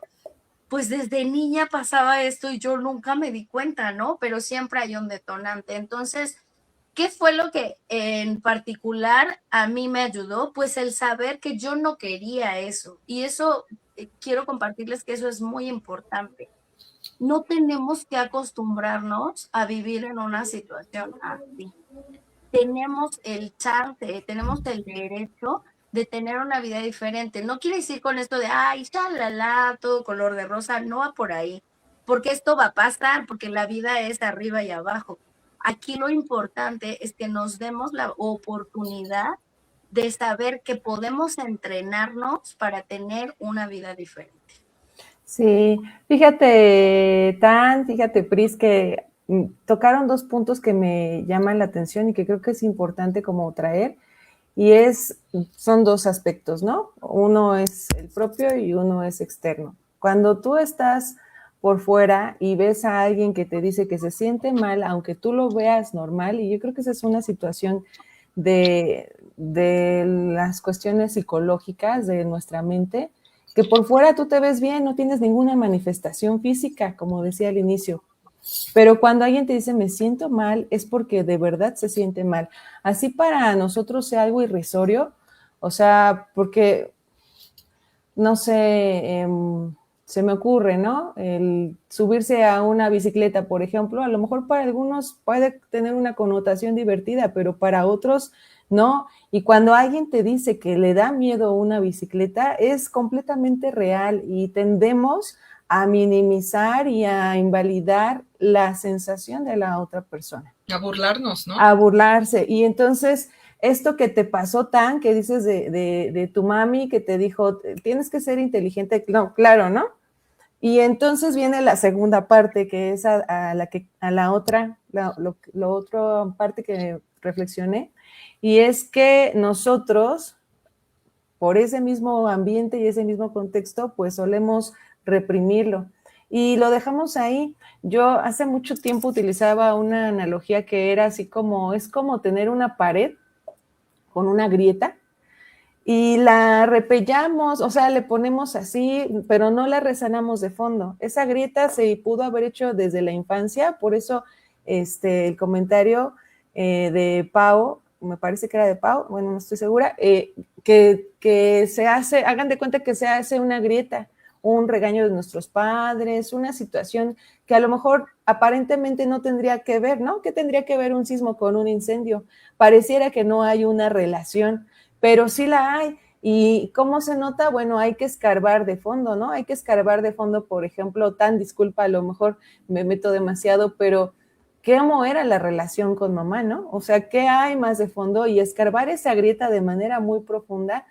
pues desde niña pasaba esto y yo nunca me di cuenta, ¿no? Pero siempre hay un detonante. Entonces, ¿qué fue lo que en particular a mí me ayudó? Pues el saber que yo no quería eso. Y eso, quiero compartirles que eso es muy importante. No tenemos que acostumbrarnos a vivir en una situación así. Tenemos el chance, tenemos el derecho de tener una vida diferente. No quiere decir con esto de, ay, shalala, todo color de rosa, no va por ahí, porque esto va a pasar, porque la vida es arriba y abajo. Aquí lo importante es que nos demos la oportunidad de saber que podemos entrenarnos para tener una vida diferente. Sí, fíjate, Pris, que tocaron dos puntos que me llaman la atención y que creo que es importante como traer, y son dos aspectos, ¿no? Uno es el propio y uno es externo. Cuando tú estás por fuera y ves a alguien que te dice que se siente mal, aunque tú lo veas normal, y yo creo que esa es una situación de las cuestiones psicológicas de nuestra mente, que por fuera tú te ves bien, no tienes ninguna manifestación física, como decía al inicio. Pero cuando alguien te dice me siento mal, es porque de verdad se siente mal. Así para nosotros sea algo irrisorio, o sea, porque, no sé, se me ocurre, ¿no? El subirse a una bicicleta, por ejemplo, a lo mejor para algunos puede tener una connotación divertida, pero para otros no. Y cuando alguien te dice que le da miedo una bicicleta, es completamente real y tendemos a minimizar y a invalidar la sensación de la otra persona. A burlarnos, ¿no? A burlarse. Y entonces, esto que te pasó que dices de tu mami que te dijo, tienes que ser inteligente, no, claro, ¿no? Y entonces viene la segunda parte, que es a la otra parte que reflexioné, y es que nosotros, por ese mismo ambiente y ese mismo contexto, pues solemos reprimirlo y lo dejamos ahí. Yo hace mucho tiempo utilizaba una analogía que era así como, es como tener una pared con una grieta y la repellamos, o sea, le ponemos así, pero no la resanamos de fondo. Esa grieta se pudo haber hecho desde la infancia, por eso el comentario de Pau, me parece que era de Pau, bueno, no estoy segura, que se hace, hagan de cuenta que se hace una grieta, un regaño de nuestros padres, una situación que a lo mejor aparentemente no tendría que ver, ¿no? ¿Qué tendría que ver un sismo con un incendio? Pareciera que no hay una relación, pero sí la hay. ¿Y cómo se nota? Bueno, hay que escarbar de fondo, ¿no? Hay que escarbar de fondo, por ejemplo, disculpa, a lo mejor me meto demasiado, pero ¿cómo era la relación con mamá, no? O sea, ¿qué hay más de fondo? Y escarbar esa grieta de manera muy profunda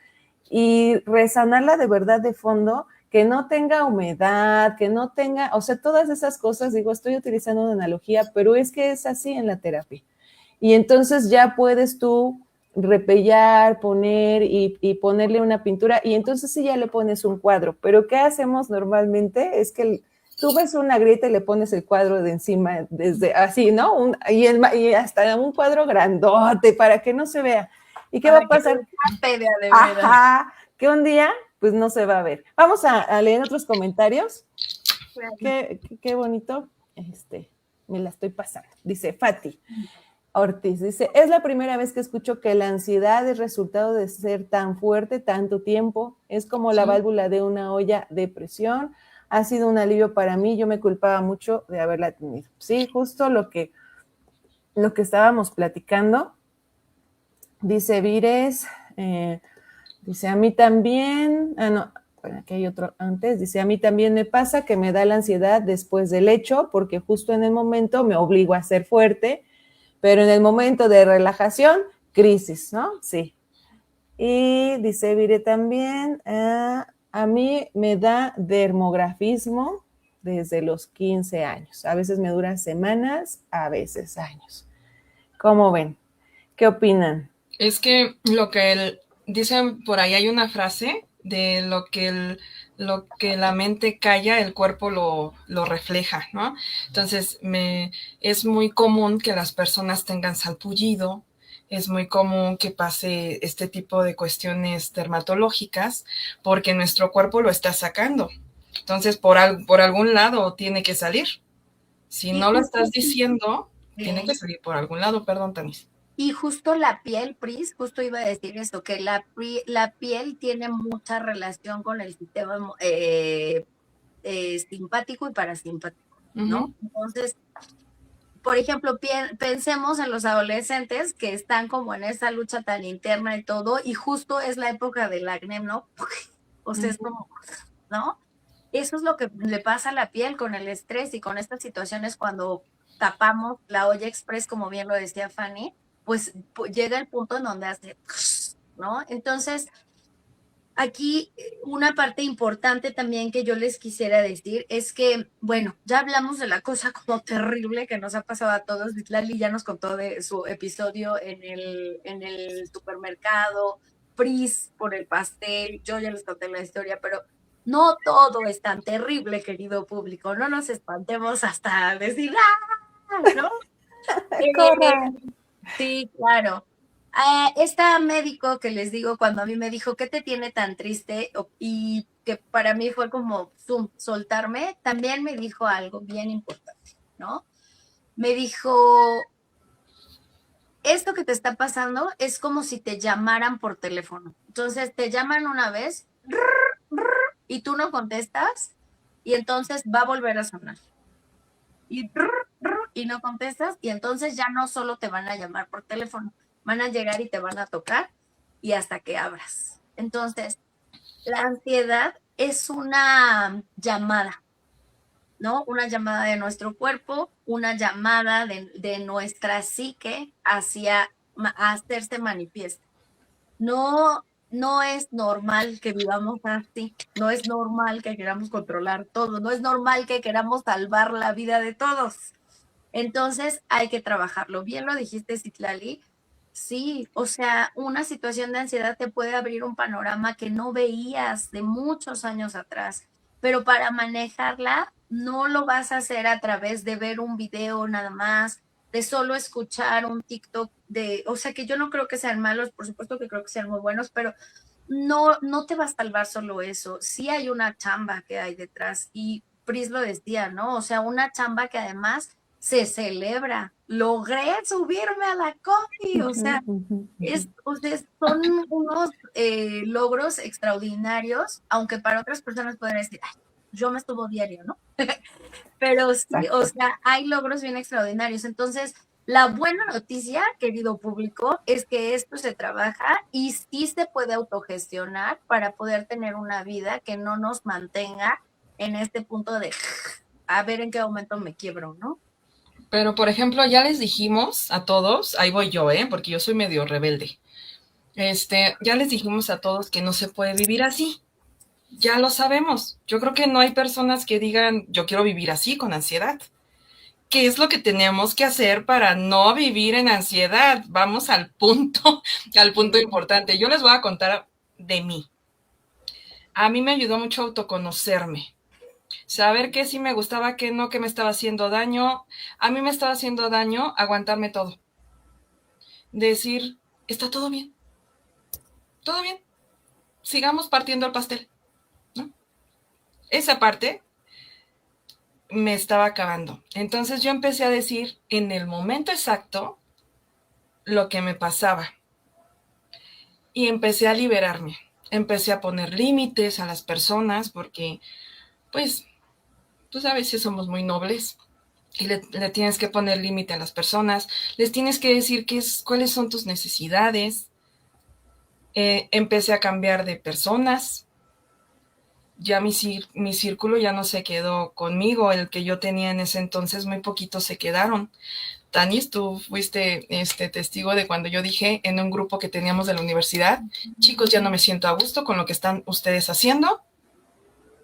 y resanarla de verdad de fondo, que no tenga humedad, que no tenga, o sea, todas esas cosas, digo, estoy utilizando una analogía, pero es que es así en la terapia. Y entonces ya puedes tú repellar, poner y ponerle una pintura, y entonces sí ya le pones un cuadro. Pero ¿qué hacemos normalmente? Es que tú ves una grieta y le pones el cuadro de encima, desde así, ¿no? Y hasta un cuadro grandote para que no se vea. ¿Y qué va a pasar? Ajá, que un día, pues no se va a ver. Vamos a leer otros comentarios. Qué bonito. Me la estoy pasando. Dice Fati Ortiz, dice, es la primera vez que escucho que la ansiedad es resultado de ser tan fuerte tanto tiempo. Es como la válvula de una olla de presión. Ha sido un alivio para mí. Yo me culpaba mucho de haberla tenido. Sí, justo lo que estábamos platicando. Dice Vires, dice, a mí también, no, bueno, aquí hay otro antes, dice, a mí también me pasa que me da la ansiedad después del hecho, porque justo en el momento me obligo a ser fuerte, pero en el momento de relajación, crisis, ¿no? Sí. Y dice Vire también, a mí me da dermografismo desde los 15 años. A veces me dura semanas, a veces años. ¿Cómo ven? ¿Qué opinan? Es que dicen por ahí, hay una frase de lo que la mente calla, el cuerpo lo refleja, ¿no? Entonces, es muy común que las personas tengan salpullido, es muy común que pase este tipo de cuestiones dermatológicas porque nuestro cuerpo lo está sacando. Entonces, por algún lado tiene que salir. Si Y no lo justo, estás diciendo, tiene que sí. salir por algún lado. Perdón, Tanis. Y justo la piel, Pris, justo iba a decir esto, que la piel tiene mucha relación con el sistema simpático y parasimpático, ¿no? Ujú. Entonces, por ejemplo, pensemos en los adolescentes que están como en esa lucha tan interna y todo, y justo es la época del acné, ¿no? O sea, es como, ¿no? Eso es lo que le pasa a la piel con el estrés y con estas situaciones cuando tapamos la olla express, como bien lo decía Fanny, pues llega el punto en donde hace, ¿no? Entonces, aquí una parte importante también que yo les quisiera decir es que, bueno, ya hablamos de la cosa como terrible que nos ha pasado a todos. Lali ya nos contó de su episodio en el supermercado, Pris por el pastel, yo ya les conté la historia, pero no todo es tan terrible, querido público. No nos espantemos hasta decir, ¡ah! ¿No? Corran. Sí, claro. Esta médico que les digo, cuando a mí me dijo, ¿qué te tiene tan triste? Y que para mí fue como soltarme, también me dijo algo bien importante, ¿no? Me dijo, esto que te está pasando es como si te llamaran por teléfono. Entonces te llaman una vez y tú no contestas y entonces va a volver a sonar. Y, y no contestas y entonces ya no solo te van a llamar por teléfono, van a llegar y te van a tocar y hasta que abras. Entonces, la ansiedad es una llamada, ¿no? Una llamada de nuestro cuerpo, una llamada de nuestra psique hacia hacerse manifiesta. No, no es normal que vivamos así, no es normal que queramos controlar todo, no es normal que queramos salvar la vida de todos. Entonces hay que trabajarlo. Bien lo dijiste, Citlali. Sí, o sea, una situación de ansiedad te puede abrir un panorama que no veías de muchos años atrás, pero para manejarla no lo vas a hacer a través de ver un video nada más, de solo escuchar un TikTok o sea, que yo no creo que sean malos, por supuesto que creo que sean muy buenos, pero no te va a salvar solo eso. Sí hay una chamba que hay detrás y Pris lo decía, ¿no? O sea, una chamba que además se celebra. Logré subirme a la combi, o sea, son unos logros extraordinarios, aunque para otras personas pueden decir, ay, yo me estuvo diario, ¿no? Pero sí, o Exacto. sea, hay logros bien extraordinarios. Entonces, la buena noticia, querido público, es que esto se trabaja y sí se puede autogestionar para poder tener una vida que no nos mantenga en este punto de a ver en qué momento me quiebro, ¿no? Pero, por ejemplo, ya les dijimos a todos, ahí voy yo, porque yo soy medio rebelde. Ya les dijimos a todos que no se puede vivir así. Ya lo sabemos. Yo creo que no hay personas que digan, yo quiero vivir así, con ansiedad. ¿Qué es lo que tenemos que hacer para no vivir en ansiedad? Vamos al punto, al punto importante. Yo les voy a contar de mí. A mí me ayudó mucho autoconocerme. Saber qué sí me gustaba, qué no, qué me estaba haciendo daño. A mí me estaba haciendo daño aguantarme todo. Decir, está todo bien. Todo bien. Sigamos partiendo el pastel, ¿no? Esa parte me estaba acabando. Entonces yo empecé a decir en el momento exacto lo que me pasaba. Y empecé a liberarme. Empecé a poner límites a las personas porque, pues, tú sabes que somos muy nobles. Y le tienes que poner límite a las personas, les tienes que decir cuáles son tus necesidades. Empecé a cambiar de personas, ya mi círculo ya no se quedó conmigo, el que yo tenía en ese entonces, muy poquitos se quedaron. Tanis, tú fuiste testigo de cuando yo dije en un grupo que teníamos de la universidad, chicos, ya no me siento a gusto con lo que están ustedes haciendo,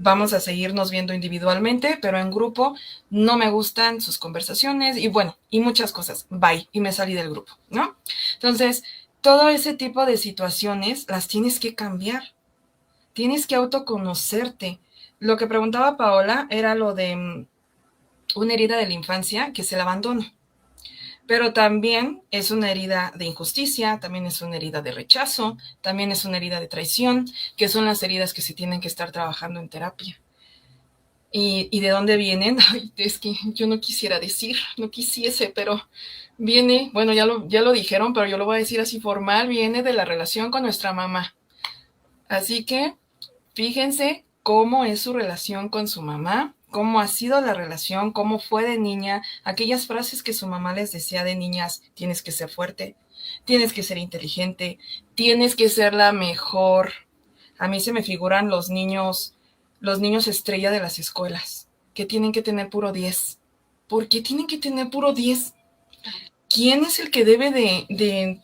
vamos a seguirnos viendo individualmente, pero en grupo no me gustan sus conversaciones y bueno, y muchas cosas, bye, y me salí del grupo, ¿no? Entonces, todo ese tipo de situaciones las tienes que cambiar, tienes que autoconocerte. Lo que preguntaba Paola era lo de una herida de la infancia, que es el abandono. Pero también es una herida de injusticia, también es una herida de rechazo, también es una herida de traición, que son las heridas que se tienen que estar trabajando en terapia. ¿Y de dónde vienen? Ay, es que yo no quisiera decir, no quisiese, pero viene, bueno, ya lo dijeron, pero yo lo voy a decir así formal, viene de la relación con nuestra mamá. Así que fíjense cómo es su relación con su mamá, cómo ha sido la relación, cómo fue de niña, aquellas frases que su mamá les decía de niñas: tienes que ser fuerte, tienes que ser inteligente, tienes que ser la mejor. A mí se me figuran los niños estrella de las escuelas, que tienen que tener puro 10. ¿Por qué tienen que tener puro 10? ¿Quién es el que debe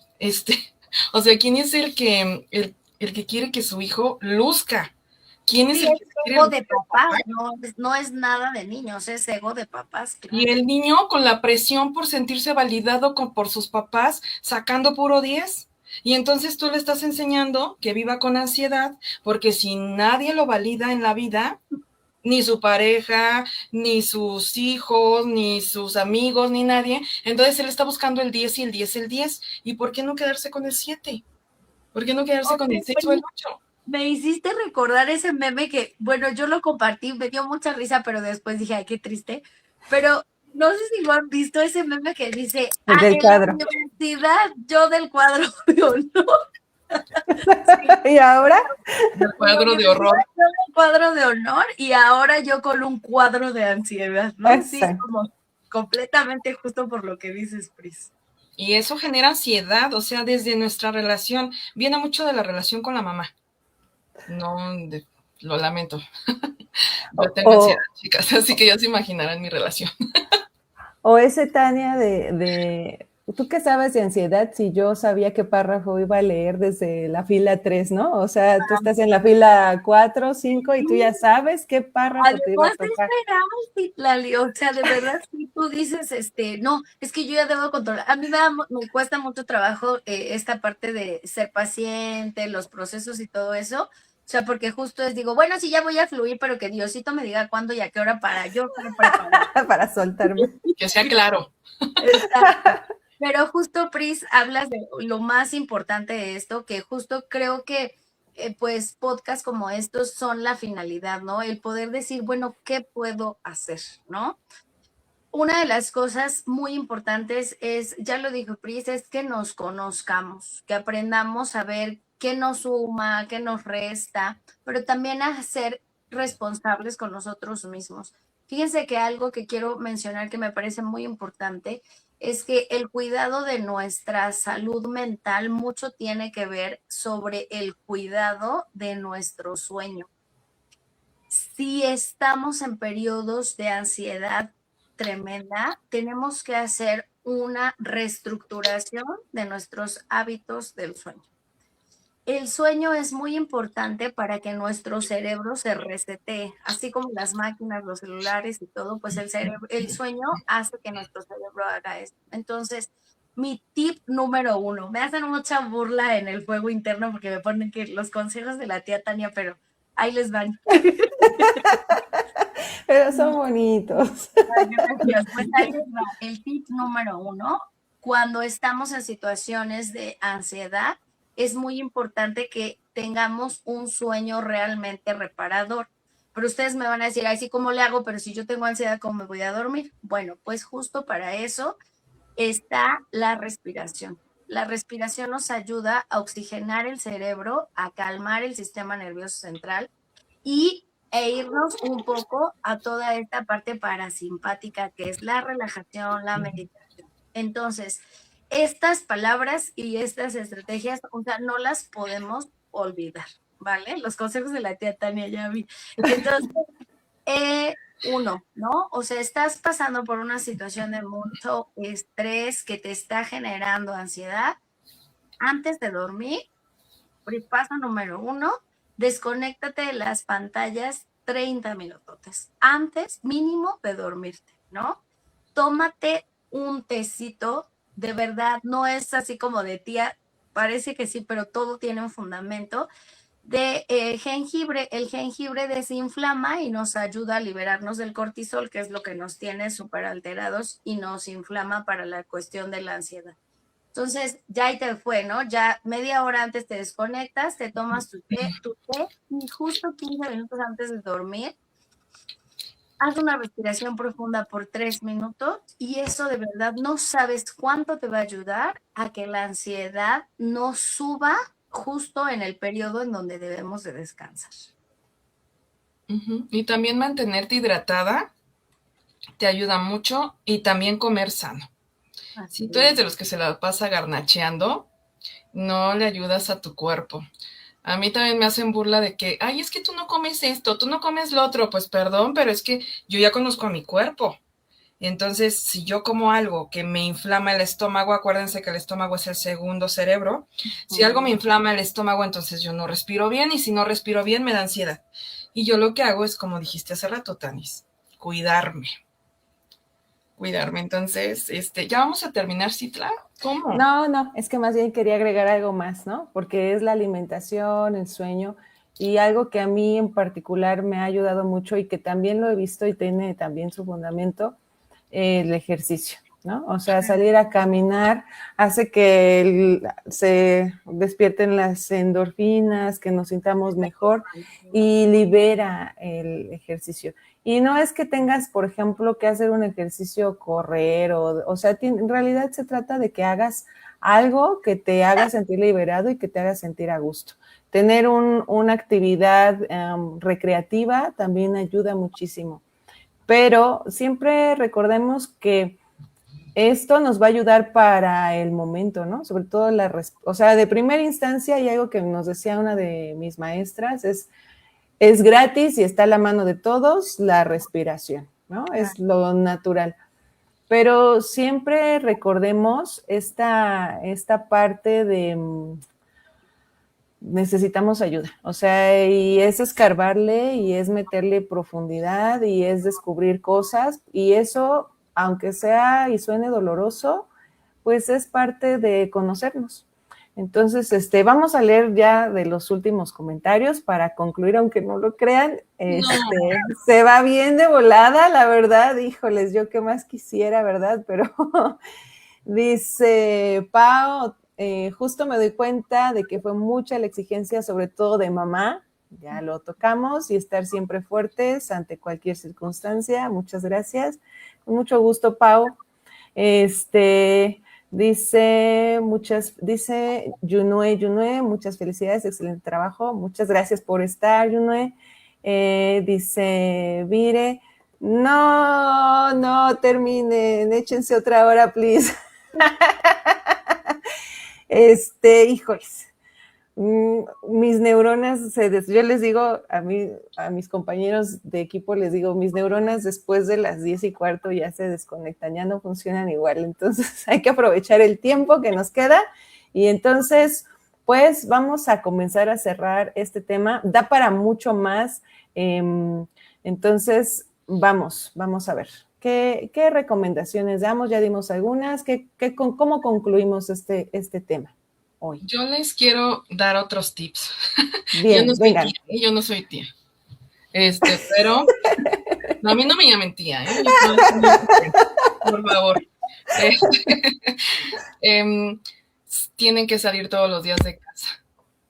o sea, quién es el que quiere que su hijo luzca? ¿Quién es Sí, el es que quiere ego de luzcar? papás, no es nada de niños, es ego de papás, claro. Y el niño con la presión por sentirse validado por sus papás, sacando puro 10. Y entonces tú le estás enseñando que viva con ansiedad, porque si nadie lo valida en la vida, ni su pareja, ni sus hijos, ni sus amigos, ni nadie, entonces él está buscando el 10 y el 10, el 10. ¿Y por qué no quedarse con el 7? ¿Por qué no quedarse con el 6 o el 8? Me hiciste recordar ese meme que, bueno, yo lo compartí, me dio mucha risa, pero después dije, ay, qué triste. Pero no sé si lo han visto, ese meme que dice, El del en la cuadro. universidad, yo del cuadro de honor. ¿Y ahora? El cuadro de horror. Yo del cuadro de honor y ahora yo con un cuadro de ansiedad, ¿no? Sí, Exacto. como completamente justo por lo que dices, Pris. Y eso genera ansiedad, o sea, desde nuestra relación, viene mucho de la relación con la mamá. No, lo lamento. Yo tengo ansiedad, chicas, así que ya se imaginarán mi relación. O ese, Tania, ¿tú qué sabes de ansiedad si yo sabía qué párrafo iba a leer desde la fila 3, ¿no? O sea, tú estás en la fila 4, 5 y tú ya sabes qué párrafo te iba a Además de tocar. esperar, Lali, o sea, de verdad, si tú dices, no, es que yo ya debo controlar. A mí me cuesta mucho trabajo esta parte de ser paciente, los procesos y todo eso. O sea, porque justo digo, bueno, sí, ya voy a fluir, pero que Diosito me diga cuándo y a qué hora para yo estar preparada. Para soltarme. Que sea claro. Exacto. Pero justo, Pris, hablas de lo más importante de esto, que justo creo que pues podcasts como estos son la finalidad, ¿no? El poder decir, bueno, ¿qué puedo hacer? ¿No? Una de las cosas muy importantes es, ya lo dijo Pris, es que nos conozcamos, que aprendamos a ver qué nos suma, qué nos resta, pero también a ser responsables con nosotros mismos. Fíjense que algo que quiero mencionar que me parece muy importante es que el cuidado de nuestra salud mental mucho tiene que ver sobre el cuidado de nuestro sueño. Si estamos en periodos de ansiedad tremenda, tenemos que hacer una reestructuración de nuestros hábitos del sueño. El sueño es muy importante para que nuestro cerebro se resetee, así como las máquinas, los celulares y todo, pues el sueño hace que nuestro cerebro haga esto. Entonces, mi tip número 1, me hacen mucha burla en el fuego interno porque me ponen que los consejos de la tía Tania, pero ahí les van. Pero son bonitos. Gracias. Pues ahí les va. El tip número 1, cuando estamos en situaciones de ansiedad, es muy importante que tengamos un sueño realmente reparador. Pero ustedes me van a decir, así como le hago, pero si yo tengo ansiedad, ¿cómo me voy a dormir? Bueno, pues justo para eso está la respiración. La respiración nos ayuda a oxigenar el cerebro, a calmar el sistema nervioso central e irnos un poco a toda esta parte parasimpática que es la relajación, la meditación. Entonces, estas palabras y estas estrategias, o sea, no las podemos olvidar, ¿vale? Los consejos de la tía Tania ya vi. Entonces, uno, ¿no? O sea, estás pasando por una situación de mucho estrés que te está generando ansiedad. Antes de dormir, paso número 1, desconéctate de las pantallas 30 minutos antes mínimo de dormirte, ¿no? Tómate un tecito, de verdad, no es así como de tía, parece que sí, pero todo tiene un fundamento de jengibre. El jengibre desinflama y nos ayuda a liberarnos del cortisol, que es lo que nos tiene súper alterados y nos inflama para la cuestión de la ansiedad. Entonces, ya ahí te fue, ¿no? Ya media hora antes te desconectas, te tomas tu té y justo 15 minutos antes de dormir, haz una respiración profunda por 3 minutos y eso de verdad no sabes cuánto te va a ayudar a que la ansiedad no suba justo en el periodo en donde debemos de descansar. Y también mantenerte hidratada te ayuda mucho, y también comer sano. Si tú eres de los que se la pasa garnacheando, no le ayudas a tu cuerpo. A mí también me hacen burla de que, ay, es que tú no comes esto, tú no comes lo otro. Pues perdón, pero es que yo ya conozco a mi cuerpo. Entonces, si yo como algo que me inflama el estómago, acuérdense que el estómago es el segundo cerebro. Si algo me inflama el estómago, entonces yo no respiro bien, y si no respiro bien, me da ansiedad. Y yo lo que hago es, como dijiste hace rato, Tanis, cuidarme. Entonces, ya vamos a terminar, Citla. ¿Cómo? No, es que más bien quería agregar algo más, ¿no? Porque es la alimentación, el sueño, y algo que a mí en particular me ha ayudado mucho y que también lo he visto y tiene también su fundamento, el ejercicio, ¿no? O sea, salir a caminar hace que se despierten las endorfinas, que nos sintamos mejor, y libera el ejercicio. Y no es que tengas, por ejemplo, que hacer un ejercicio, correr, o sea, en realidad se trata de que hagas algo que te haga sentir liberado y que te haga sentir a gusto. Tener una actividad recreativa también ayuda muchísimo. Pero siempre recordemos que esto nos va a ayudar para el momento, ¿no? Sobre todo o sea, de primera instancia, y algo que nos decía una de mis maestras, es gratis y está a la mano de todos la respiración, ¿no? Es lo natural. Pero siempre recordemos esta parte de necesitamos ayuda, o sea, y es escarbarle y es meterle profundidad y es descubrir cosas, y eso, aunque sea y suene doloroso, pues es parte de conocernos. Entonces, vamos a leer ya de los últimos comentarios para concluir, aunque no lo crean. Se va bien de volada, la verdad, híjoles, yo qué más quisiera, ¿verdad? Pero dice Pau, justo me doy cuenta de que fue mucha la exigencia, sobre todo de mamá, ya lo tocamos, y estar siempre fuertes ante cualquier circunstancia. Muchas gracias. Con mucho gusto, Pau. Dice Yunue, muchas felicidades, excelente trabajo, muchas gracias por estar, Yunue. Dice Vire, no terminen, échense otra hora, please. Híjoles, mis neuronas yo les digo a mis compañeros de equipo, les digo, mis neuronas después de las 10:15 ya se desconectan, ya no funcionan igual, entonces hay que aprovechar el tiempo que nos queda, y entonces pues vamos a comenzar a cerrar este tema, da para mucho más, entonces vamos a ver. ¿Qué recomendaciones damos? Ya dimos algunas. ¿Cómo concluimos este tema hoy? Yo les quiero dar otros tips. Bien, vengan. Yo no soy tía. Pero a mí no me llamen tía, ¿eh? Por favor. Tienen que salir todos los días de casa.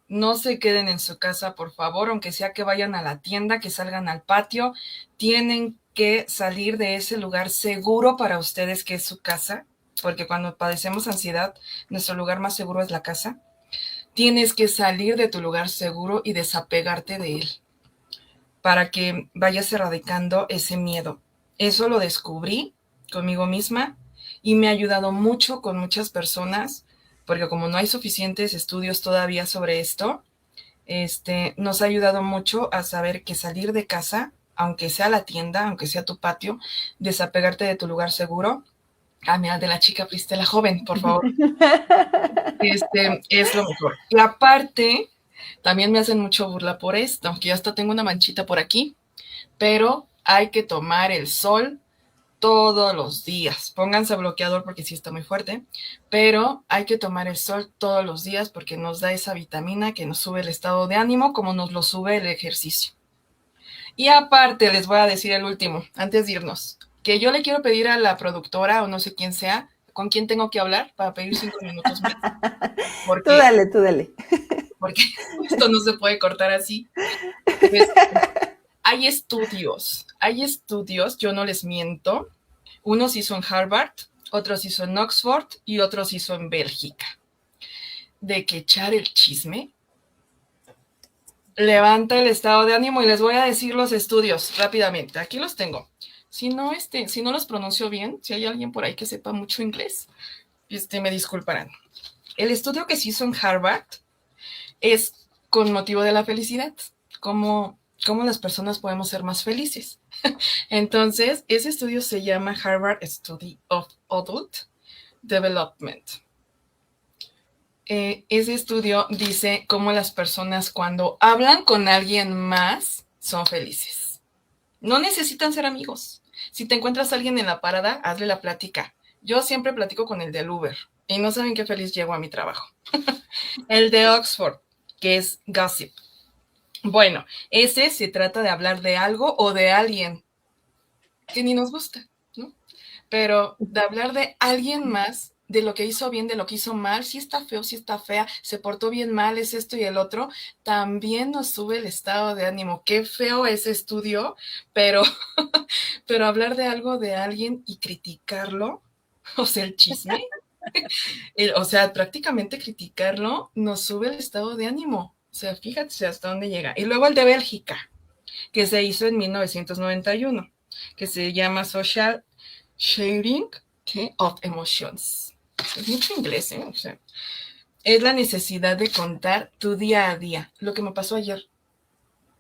No se queden en su casa, por favor, aunque sea que vayan a la tienda, que salgan al patio. Tienen que salir de ese lugar seguro para ustedes, que es su casa, porque cuando padecemos ansiedad, nuestro lugar más seguro es la casa. Tienes que salir de tu lugar seguro y desapegarte de él para que vayas erradicando ese miedo. Eso lo descubrí conmigo misma y me ha ayudado mucho con muchas personas, porque como no hay suficientes estudios todavía sobre esto, nos ha ayudado mucho a saber que salir de casa, aunque sea la tienda, aunque sea tu patio, desapegarte de tu lugar seguro. Mira, de la chica fuiste la joven, por favor. Es lo mejor. Y aparte, también me hacen mucho burla por esto, que yo hasta tengo una manchita por aquí. pero hay que tomar el sol todos los días. Pónganse bloqueador porque sí está muy fuerte, pero hay que tomar el sol todos los días porque nos da esa vitamina que nos sube el estado de ánimo como nos lo sube el ejercicio. Y aparte les voy a decir el último, antes de irnos, que yo le quiero pedir a la productora o no sé quién sea, con quién tengo que hablar para pedir 5 minutos más. Tú dale. Porque esto no se puede cortar así. Pues, hay estudios, yo no les miento. Unos hizo en Harvard, otros hizo en Oxford y otros hizo en Bélgica. De que echar el chisme levanta el estado de ánimo y les voy a decir los estudios rápidamente. Aquí los tengo. Si no los pronuncio bien, si hay alguien por ahí que sepa mucho inglés, me disculparán. El estudio que se hizo en Harvard es con motivo de la felicidad, cómo las personas podemos ser más felices. Entonces, ese estudio se llama Harvard Study of Adult Development. Ese estudio dice cómo las personas cuando hablan con alguien más son felices. No necesitan ser amigos. Si te encuentras a alguien en la parada, hazle la plática. Yo siempre platico con el del Uber y no saben qué feliz llego a mi trabajo. El de Oxford, que es gossip. Bueno, ese se trata de hablar de algo o de alguien que ni nos gusta, ¿no? Pero de hablar de alguien más, de lo que hizo bien, de lo que hizo mal, si está feo, si está fea, se portó bien mal, es esto y el otro, también nos sube el estado de ánimo. Qué feo ese estudio, pero hablar de algo de alguien y criticarlo, o sea, el chisme, o sea, prácticamente criticarlo nos sube el estado de ánimo. O sea, fíjate hasta dónde llega. Y luego el de Bélgica, que se hizo en 1991, que se llama Social Sharing of Emotions. Es mucho inglés, ¿eh? O sea, es la necesidad de contar tu día a día, lo que me pasó ayer.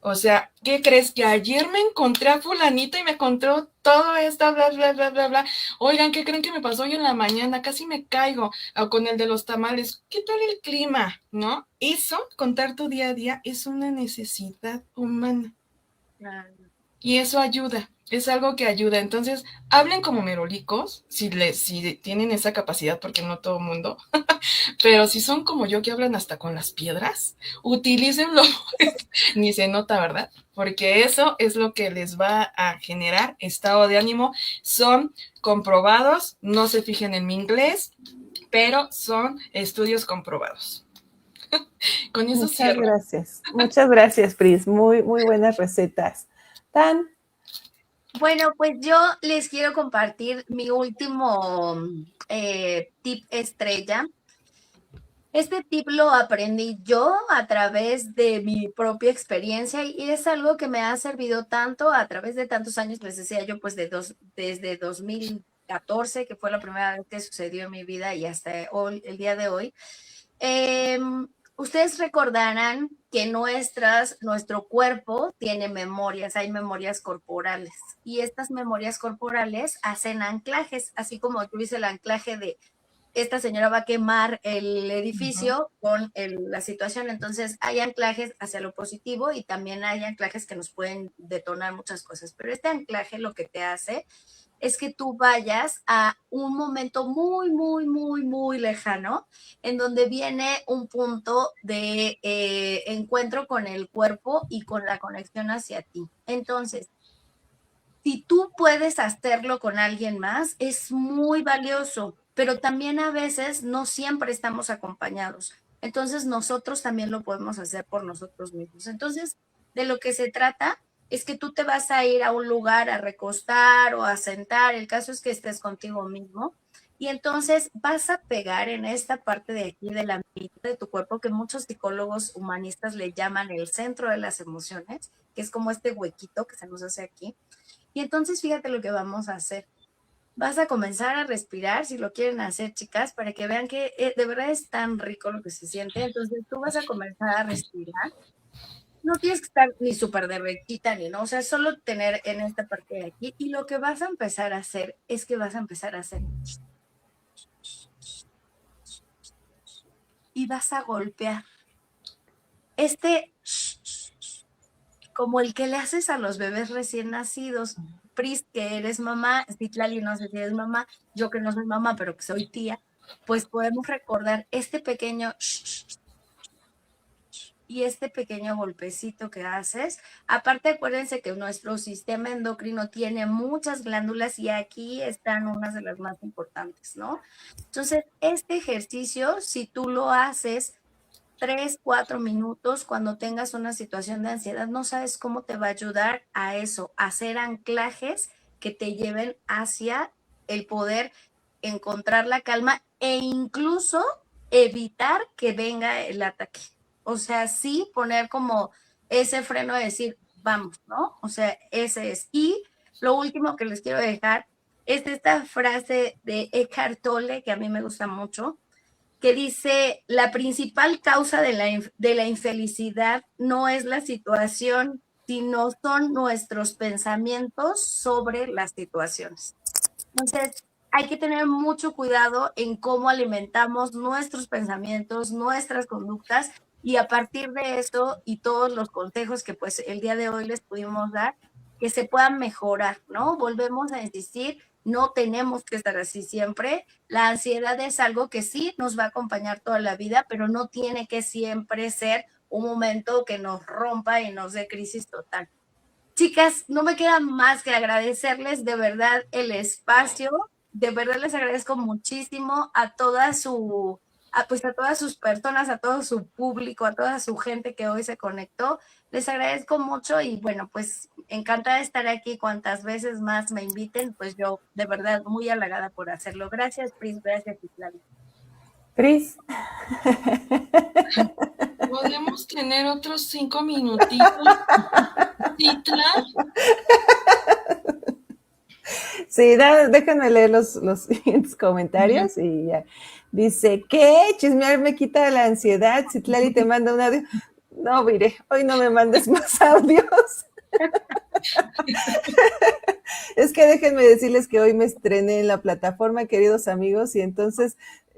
O sea, ¿qué crees? Que ayer me encontré a fulanita y me contó todo esto, bla, bla, bla, bla, bla. Oigan, ¿qué creen que me pasó hoy en la mañana? Casi me caigo. O con el de los tamales. ¿Qué tal el clima? ¿No? Eso, contar tu día a día, es una necesidad humana. Y eso ayuda, es algo que ayuda. Entonces, hablen como merolicos, si tienen esa capacidad, porque no todo el mundo, pero si son como yo, que hablan hasta con las piedras, utilícenlo, ni se nota, ¿verdad? Porque eso es lo que les va a generar estado de ánimo. Son comprobados, no se fijen en mi inglés, pero son estudios comprobados. Con eso cierro. Muchas gracias, Pris. Muy, muy buenas recetas. Tan. Bueno, pues yo les quiero compartir mi último tip estrella. Este tip lo aprendí yo a través de mi propia experiencia y es algo que me ha servido tanto a través de tantos años, les decía yo, pues desde 2014, que fue la primera vez que sucedió en mi vida y hasta hoy, el día de hoy. Ustedes recordarán que nuestro cuerpo tiene memorias, hay memorias corporales y estas memorias corporales hacen anclajes, así como tú dices el anclaje de esta señora va a quemar el edificio con la situación. Entonces, hay anclajes hacia lo positivo y también hay anclajes que nos pueden detonar muchas cosas. Pero este anclaje lo que te hace es que tú vayas a un momento muy, muy, muy, muy lejano, en donde viene un punto de encuentro con el cuerpo y con la conexión hacia ti. Entonces, si tú puedes hacerlo con alguien más, es muy valioso, pero también a veces no siempre estamos acompañados. Entonces nosotros también lo podemos hacer por nosotros mismos. Entonces, de lo que se trata es que tú te vas a ir a un lugar a recostar o a sentar, el caso es que estés contigo mismo, y entonces vas a pegar en esta parte de aquí de la mitad de tu cuerpo que muchos psicólogos humanistas le llaman el centro de las emociones, que es como este huequito que se nos hace aquí. Y entonces fíjate lo que vamos a hacer. Vas a comenzar a respirar, si lo quieren hacer, chicas, para que vean que de verdad es tan rico lo que se siente. Entonces tú vas a comenzar a respirar. No tienes que estar ni súper derechita ni no, o sea, solo tener en esta parte de aquí. Y lo que vas a empezar a hacer es que vas a empezar a hacer. Y vas a golpear. Este como el que le haces a los bebés recién nacidos. Pris, que eres mamá, Citlali, no sé si eres mamá, yo que no soy mamá, pero que soy tía, pues podemos recordar este pequeño y este pequeño golpecito que haces. Aparte, acuérdense que nuestro sistema endocrino tiene muchas glándulas y aquí están unas de las más importantes, ¿no? Entonces, este ejercicio, si tú lo haces 3, 4 minutos cuando tengas una situación de ansiedad, no sabes cómo te va a ayudar a eso, a hacer anclajes que te lleven hacia el poder encontrar la calma e incluso evitar que venga el ataque. O sea, sí poner como ese freno de decir, vamos, ¿no? O sea, ese es. Y lo último que les quiero dejar es esta frase de Eckhart Tolle, que a mí me gusta mucho, que dice, la principal causa de la infelicidad no es la situación, sino son nuestros pensamientos sobre las situaciones. Entonces, hay que tener mucho cuidado en cómo alimentamos nuestros pensamientos, nuestras conductas, y a partir de eso y todos los consejos que pues el día de hoy les pudimos dar, que se puedan mejorar, ¿no? Volvemos a insistir, no tenemos que estar así siempre. La ansiedad es algo que sí nos va a acompañar toda la vida, pero no tiene que siempre ser un momento que nos rompa y nos dé crisis total. Chicas, no me queda más que agradecerles de verdad el espacio. De verdad les agradezco muchísimo a toda su, pues a todas sus personas, a todo su público, a toda su gente que hoy se conectó. Les agradezco mucho y bueno, pues encantada de estar aquí cuantas veces más me inviten, pues yo de verdad muy halagada por hacerlo. Gracias, Pris, gracias, Citlali. Pris. ¿Podemos tener otros 5 minutitos? Citla. Sí, déjenme leer los siguientes comentarios y ya. Dice, ¿qué? Chismear me quita la ansiedad. Citlali te manda un audio. No, mire, hoy no me mandes más audios. Es que déjenme decirles que hoy me estrené en la plataforma, queridos amigos, y entonces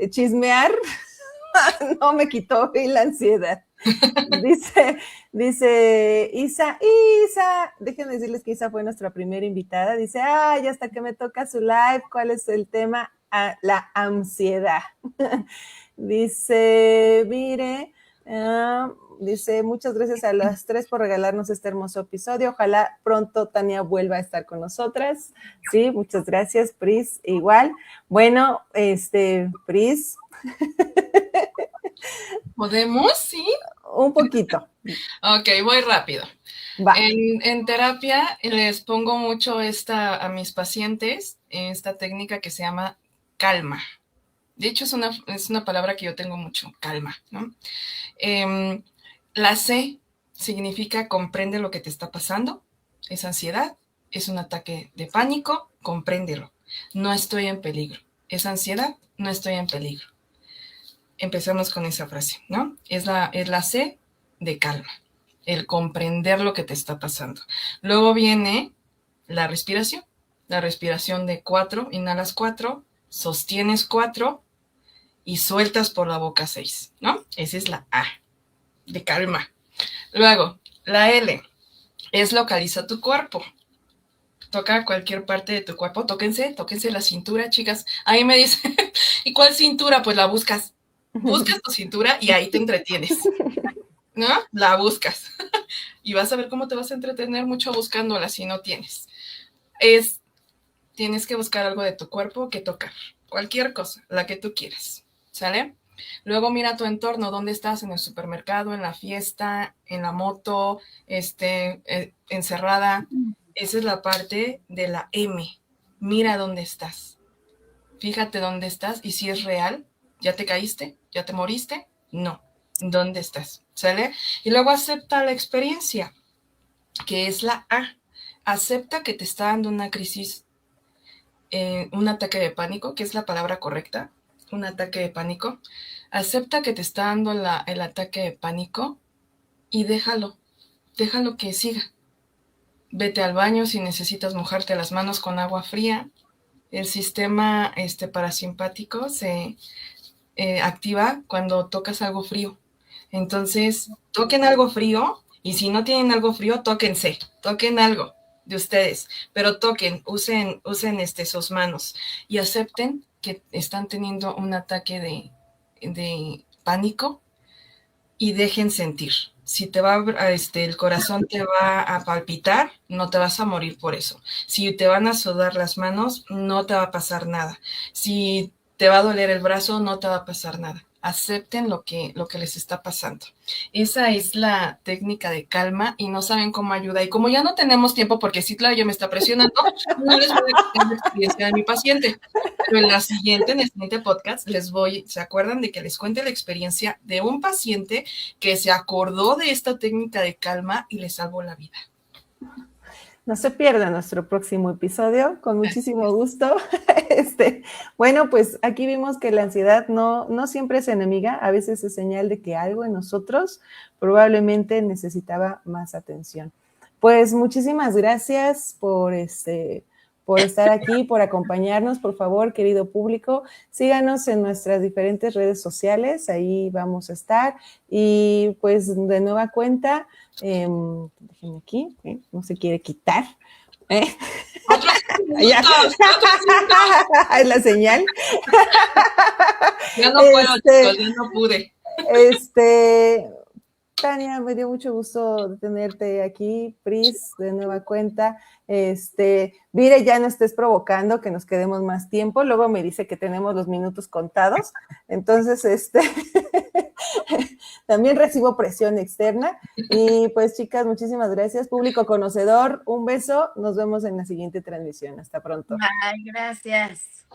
chismear no me quitó hoy la ansiedad. Dice Isa, déjenme decirles que Isa fue nuestra primera invitada. Dice, ay, hasta que me toca su live, ¿cuál es el tema? La ansiedad. Dice, mire, dice, muchas gracias a las 3 por regalarnos este hermoso episodio. Ojalá pronto Tania vuelva a estar con nosotras. Sí, muchas gracias, Pris. Igual. Bueno, Pris. ¿Podemos? Sí. Un poquito. Ok, voy rápido. Va. En terapia les pongo mucho a mis pacientes esta técnica que se llama calma. De hecho, es una palabra que yo tengo mucho, calma, ¿no? La C significa comprende lo que te está pasando. Es ansiedad, es un ataque de pánico, compréndelo. No estoy en peligro. Es ansiedad, no estoy en peligro. Empezamos con esa frase, ¿no? Es la C de calma, el comprender lo que te está pasando. Luego viene la respiración de 4, inhalas 4, sostienes 4 y sueltas por la boca 6, ¿no? Esa es la A, de calma. Luego, la L es localiza tu cuerpo. Toca cualquier parte de tu cuerpo, tóquense la cintura, chicas. Ahí me dicen, ¿y cuál cintura? Pues la buscas tu cintura y ahí te entretienes, ¿no? La buscas y vas a ver cómo te vas a entretener mucho buscándola si no tienes. Tienes que buscar algo de tu cuerpo que tocar, cualquier cosa, la que tú quieras, ¿sale? Luego mira tu entorno, ¿dónde estás? En el supermercado, en la fiesta, en la moto, encerrada. Esa es la parte de la M. Mira dónde estás. Fíjate dónde estás y si es real. ¿Ya te caíste? ¿Ya te moriste? No. ¿Dónde estás? ¿Sale? Y luego acepta la experiencia, que es la A. Acepta que te está dando una crisis, un ataque de pánico, que es la palabra correcta, un ataque de pánico. Acepta que te está dando el ataque de pánico y déjalo que siga. Vete al baño si necesitas mojarte las manos con agua fría. El sistema parasimpático se activa cuando tocas algo frío. Entonces, toquen algo frío Y si no tienen algo frío, toquen algo de ustedes, pero usen sus manos y acepten que están teniendo un ataque de pánico y dejen sentir. Si el corazón te va a palpitar, no te vas a morir por eso. Si te van a sudar las manos, no te va a pasar nada. Si te va a doler el brazo, no te va a pasar nada. Acepten lo que les está pasando. Esa es la técnica de calma y no saben cómo ayuda. Y como ya no tenemos tiempo, porque sí, claro, ya me está presionando, no les voy a contar la experiencia de mi paciente. Pero en el siguiente podcast ¿se acuerdan de que les cuente la experiencia de un paciente que se acordó de esta técnica de calma y le salvó la vida? No se pierda nuestro próximo episodio, con muchísimo gusto. Bueno, pues aquí vimos que la ansiedad no siempre es enemiga, a veces es señal de que algo en nosotros probablemente necesitaba más atención. Pues muchísimas gracias por estar aquí, por acompañarnos. Por favor, querido público, síganos en nuestras diferentes redes sociales, ahí vamos a estar. Y pues de nueva cuenta, déjenme aquí, no se quiere quitar. Ya. Es la señal. Ya no puedo, chicos, ya no pude. Tania, me dio mucho gusto tenerte aquí, Pris, de nueva cuenta. Vire, ya no estés provocando que nos quedemos más tiempo, luego me dice que tenemos los minutos contados, entonces, también recibo presión externa. Y pues, chicas, muchísimas gracias. Público conocedor, un beso, nos vemos en la siguiente transmisión. Hasta pronto. Bye, gracias.